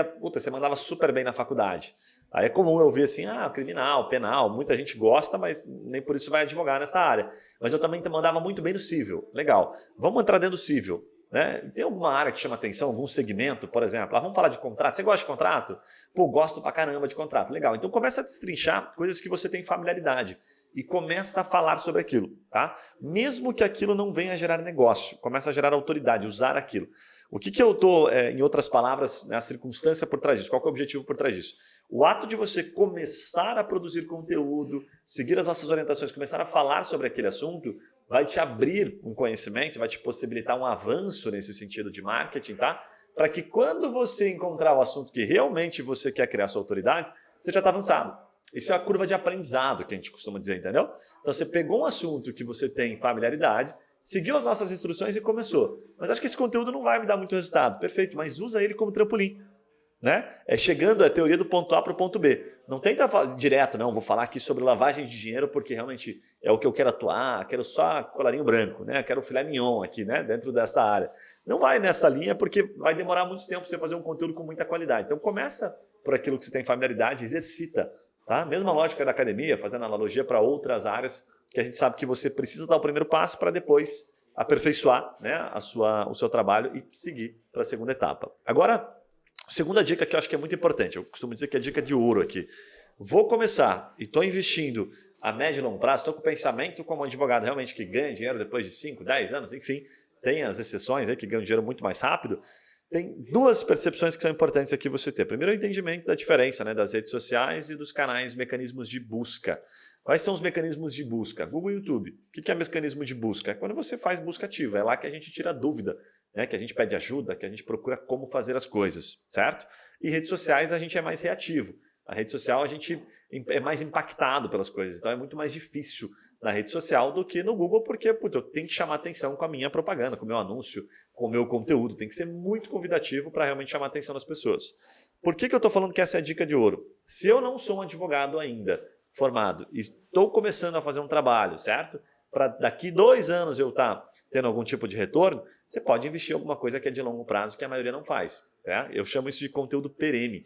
mandava super bem na faculdade? Aí é comum eu ouvir assim, criminal, penal, muita gente gosta, mas nem por isso vai advogar nessa área. Mas eu também mandava muito bem no civil. Legal, vamos entrar dentro do civil. Né? Tem alguma área que chama atenção, algum segmento, por exemplo? Vamos falar de contrato. Você gosta de contrato? Pô, gosto pra caramba de contrato. Legal. Então começa a destrinchar coisas que você tem familiaridade e começa a falar sobre aquilo, tá? Mesmo que aquilo não venha a gerar negócio, começa a gerar autoridade, usar aquilo. O que eu estou, em outras palavras, a circunstância por trás disso? Qual que é o objetivo por trás disso? O ato de você começar a produzir conteúdo, seguir as nossas orientações, começar a falar sobre aquele assunto, vai te abrir um conhecimento, vai te possibilitar um avanço nesse sentido de marketing, tá? Para que quando você encontrar o assunto que realmente você quer criar sua autoridade, você já está avançado. Isso é a curva de aprendizado que a gente costuma dizer, entendeu? Então você pegou um assunto que você tem familiaridade, seguiu as nossas instruções e começou. Mas acho que esse conteúdo não vai me dar muito resultado. Perfeito, mas usa ele como trampolim. Né? Chegando a teoria do ponto A para o ponto B. Não tenta falar direto, não, vou falar aqui sobre lavagem de dinheiro porque realmente é o que eu quero atuar, quero só colarinho branco, né? Quero filé mignon aqui, né? Dentro desta área. Não vai nessa linha porque vai demorar muito tempo você fazer um conteúdo com muita qualidade. Então começa por aquilo que você tem familiaridade, exercita. Tá? Mesma lógica da academia, fazendo analogia para outras áreas que a gente sabe que você precisa dar o primeiro passo para depois aperfeiçoar, né, o seu trabalho e seguir para a segunda etapa. Agora, segunda dica que eu acho que é muito importante, eu costumo dizer que é a dica de ouro aqui. Vou começar e estou investindo a médio e longo prazo, estou com o pensamento como advogado realmente que ganha dinheiro depois de 5, 10 anos, enfim, tem as exceções aí que ganham dinheiro muito mais rápido. Tem 2 percepções que são importantes aqui você ter. Primeiro, o entendimento da diferença, né, das redes sociais e dos canais, mecanismos de busca. Quais são os mecanismos de busca? Google e YouTube. O que é mecanismo de busca? É quando você faz busca ativa, é lá que a gente tira dúvida, né? Que a gente pede ajuda, que a gente procura como fazer as coisas, certo? E redes sociais a gente é mais reativo. A rede social a gente é mais impactado pelas coisas, então é muito mais difícil na rede social do que no Google, porque eu tenho que chamar atenção com a minha propaganda, com o meu anúncio, com o meu conteúdo. Tem que ser muito convidativo para realmente chamar a atenção das pessoas. Por que eu estou falando que essa é a dica de ouro? Se eu não sou um advogado ainda formado e estou começando a fazer um trabalho, certo? Para daqui 2 anos eu estar tendo algum tipo de retorno, você pode investir em alguma coisa que é de longo prazo, que a maioria não faz. Tá? Eu chamo isso de conteúdo perene,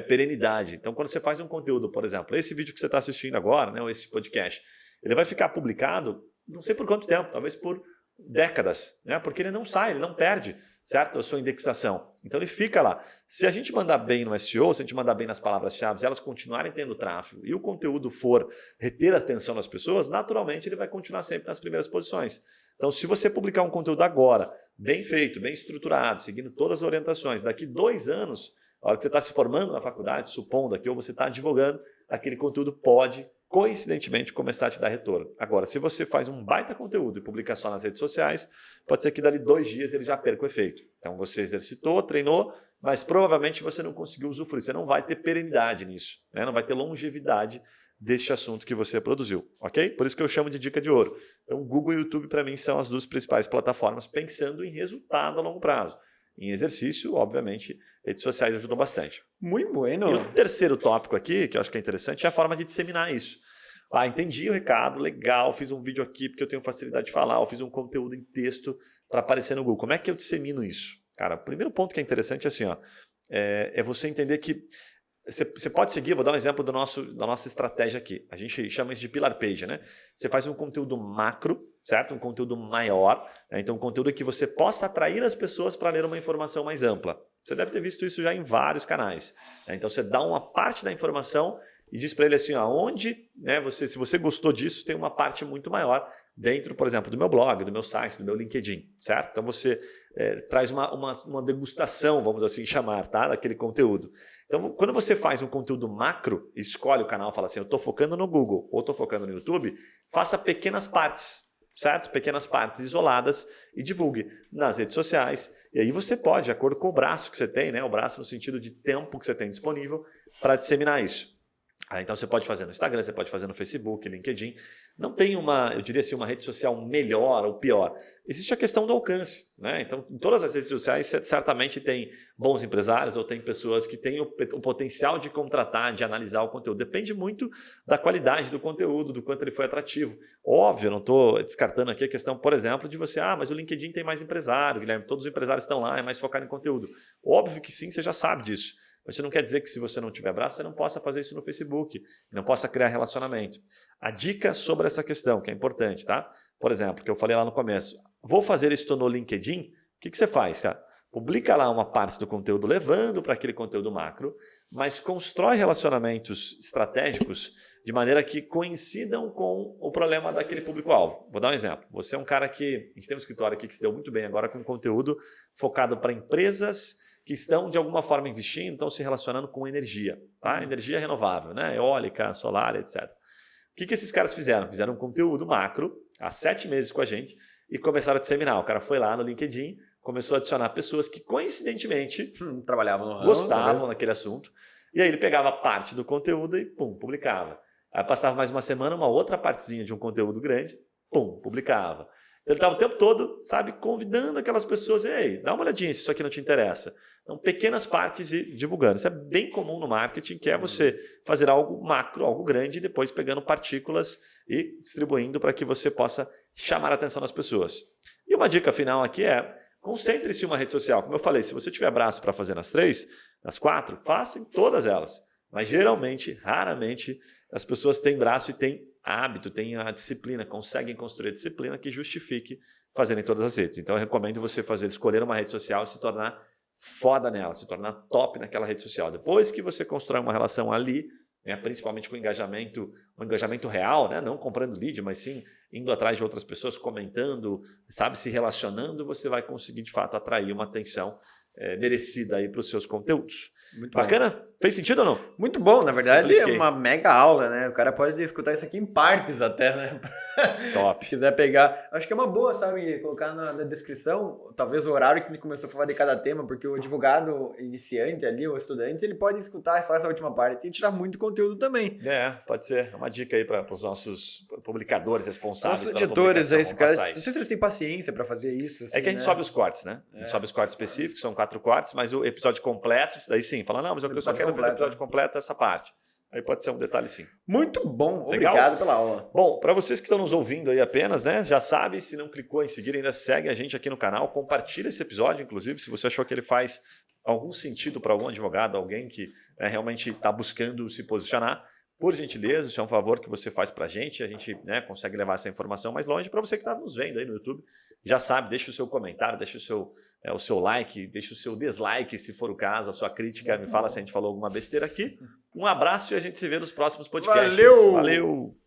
perenidade. Então, quando você faz um conteúdo, por exemplo, esse vídeo que você está assistindo agora, né, ou esse podcast, ele vai ficar publicado, não sei por quanto tempo, talvez por décadas, né? Porque ele não sai, ele não perde, certo? A sua indexação. Então ele fica lá. Se a gente mandar bem no SEO, se a gente mandar bem nas palavras-chave, elas continuarem tendo tráfego e o conteúdo for reter a atenção das pessoas, naturalmente ele vai continuar sempre nas primeiras posições. Então se você publicar um conteúdo agora, bem feito, bem estruturado, seguindo todas as orientações, daqui 2 anos, a hora que você está se formando na faculdade, supondo aqui, ou você está advogando, aquele conteúdo pode coincidentemente começar a te dar retorno. Agora, se você faz um baita conteúdo e publica só nas redes sociais, pode ser que dali 2 dias ele já perca o efeito. Então você exercitou, treinou, mas provavelmente você não conseguiu usufruir. Você não vai ter perenidade nisso, né? Não vai ter longevidade deste assunto que você produziu, ok? Por isso que eu chamo de dica de ouro. Então Google e YouTube para mim são as 2 principais plataformas pensando em resultado a longo prazo. Em exercício, obviamente, redes sociais ajudam bastante. Muito bueno. E o terceiro tópico aqui, que eu acho que é interessante, é a forma de disseminar isso. Entendi o recado, legal, fiz um vídeo aqui porque eu tenho facilidade de falar, eu fiz um conteúdo em texto para aparecer no Google. Como é que eu dissemino isso? Cara, o primeiro ponto que é interessante é assim, é você entender que você pode seguir, vou dar um exemplo da nossa estratégia aqui. A gente chama isso de pillar page, né? Você faz um conteúdo macro, certo? Um conteúdo maior, né? Então um conteúdo que você possa atrair as pessoas para ler uma informação mais ampla. Você deve ter visto isso já em vários canais, né? Então você dá uma parte da informação e diz para ele assim, onde, né, se você gostou disso, tem uma parte muito maior dentro, por exemplo, do meu blog, do meu site, do meu LinkedIn, certo? Então você traz uma degustação, vamos assim chamar, tá? Daquele conteúdo. Então, quando você faz um conteúdo macro, escolhe o canal e fala assim, eu estou focando no Google ou estou focando no YouTube, faça pequenas partes, certo? Pequenas partes isoladas e divulgue nas redes sociais. E aí você pode, de acordo com o braço que você tem, né? O braço no sentido de tempo que você tem disponível para disseminar isso. Então você pode fazer no Instagram, você pode fazer no Facebook, LinkedIn. Não tem eu diria assim, uma rede social melhor ou pior. Existe a questão do alcance, né? Então, em todas as redes sociais, você certamente tem bons empresários ou tem pessoas que têm o potencial de contratar, de analisar o conteúdo. Depende muito da qualidade do conteúdo, do quanto ele foi atrativo. Óbvio, eu não estou descartando aqui a questão, por exemplo, de você, mas o LinkedIn tem mais empresário, Guilherme, todos os empresários estão lá, é mais focado em conteúdo. Óbvio que sim, você já sabe disso. Mas isso não quer dizer que se você não tiver braço, você não possa fazer isso no Facebook, não possa criar relacionamento. A dica sobre essa questão, que é importante, tá? Por exemplo, que eu falei lá no começo, vou fazer isso no LinkedIn, o que você faz, cara? Publica lá uma parte do conteúdo levando para aquele conteúdo macro, mas constrói relacionamentos estratégicos de maneira que coincidam com o problema daquele público-alvo. Vou dar um exemplo. Você é um cara que... A gente tem um escritório aqui que se deu muito bem agora com conteúdo focado para empresas que estão de alguma forma investindo, estão se relacionando com energia, tá? Energia renovável, né? Eólica, solar, etc. O que esses caras fizeram? Fizeram um conteúdo macro há 7 meses com a gente e começaram a disseminar. O cara foi lá no LinkedIn, começou a adicionar pessoas que coincidentemente trabalhavam no ramo, gostavam daquele assunto, e aí ele pegava parte do conteúdo e publicava. Aí passava mais uma semana, uma outra partezinha de um conteúdo grande, publicava. Então ele estava o tempo todo, sabe, convidando aquelas pessoas, ei, dá uma olhadinha se isso aqui não te interessa. Então, pequenas partes e divulgando. Isso é bem comum no marketing, que é você fazer algo macro, algo grande, e depois pegando partículas e distribuindo para que você possa chamar a atenção das pessoas. E uma dica final aqui é, concentre-se em uma rede social. Como eu falei, se você tiver braço para fazer nas 3, nas 4, faça em todas elas. Mas geralmente, raramente, as pessoas têm braço e têm hábito, têm a disciplina, conseguem construir a disciplina que justifique fazer em todas as redes. Então eu recomendo você escolher uma rede social e se tornar foda nela, se tornar top naquela rede social. Depois que você constrói uma relação ali, né, principalmente com um engajamento real, né, não comprando lead, mas sim indo atrás de outras pessoas, comentando, sabe, se relacionando, você vai conseguir de fato atrair uma atenção merecida aí para os seus conteúdos. Muito bacana? Bom. Fez sentido ou não? Muito bom, na verdade é uma mega aula, né? O cara pode escutar isso aqui em partes até, né? Top. Se quiser pegar, acho que é uma boa, sabe? Colocar na descrição, talvez o horário que a gente começou a falar de cada tema, porque o advogado iniciante ali, o estudante, ele pode escutar só essa última parte e tirar muito conteúdo também. Pode ser. É uma dica aí para os nossos publicadores responsáveis. Os editores, é isso, cara. Não sei se eles têm paciência para fazer isso. Assim, é que a gente sobe os cortes, né? A gente sobe os cortes específicos, são 4 cortes, mas o episódio completo, daí sim, fala, não, mas eu só quero ver o episódio completo essa parte. Aí pode ser um detalhe sim. Muito bom, legal? Obrigado pela aula. Bom, para vocês que estão nos ouvindo aí apenas, né? Já sabe, se não clicou em seguir, ainda segue a gente aqui no canal, compartilha esse episódio, inclusive, se você achou que ele faz algum sentido para algum advogado, alguém que realmente está buscando se posicionar. Por gentileza, isso é um favor que você faz para a gente consegue levar essa informação mais longe. Para você que está nos vendo aí no YouTube, já sabe, deixa o seu comentário, deixa o seu like, deixa o seu dislike, se for o caso, a sua crítica, me fala se a gente falou alguma besteira aqui. Um abraço e a gente se vê nos próximos podcasts. Valeu! Valeu!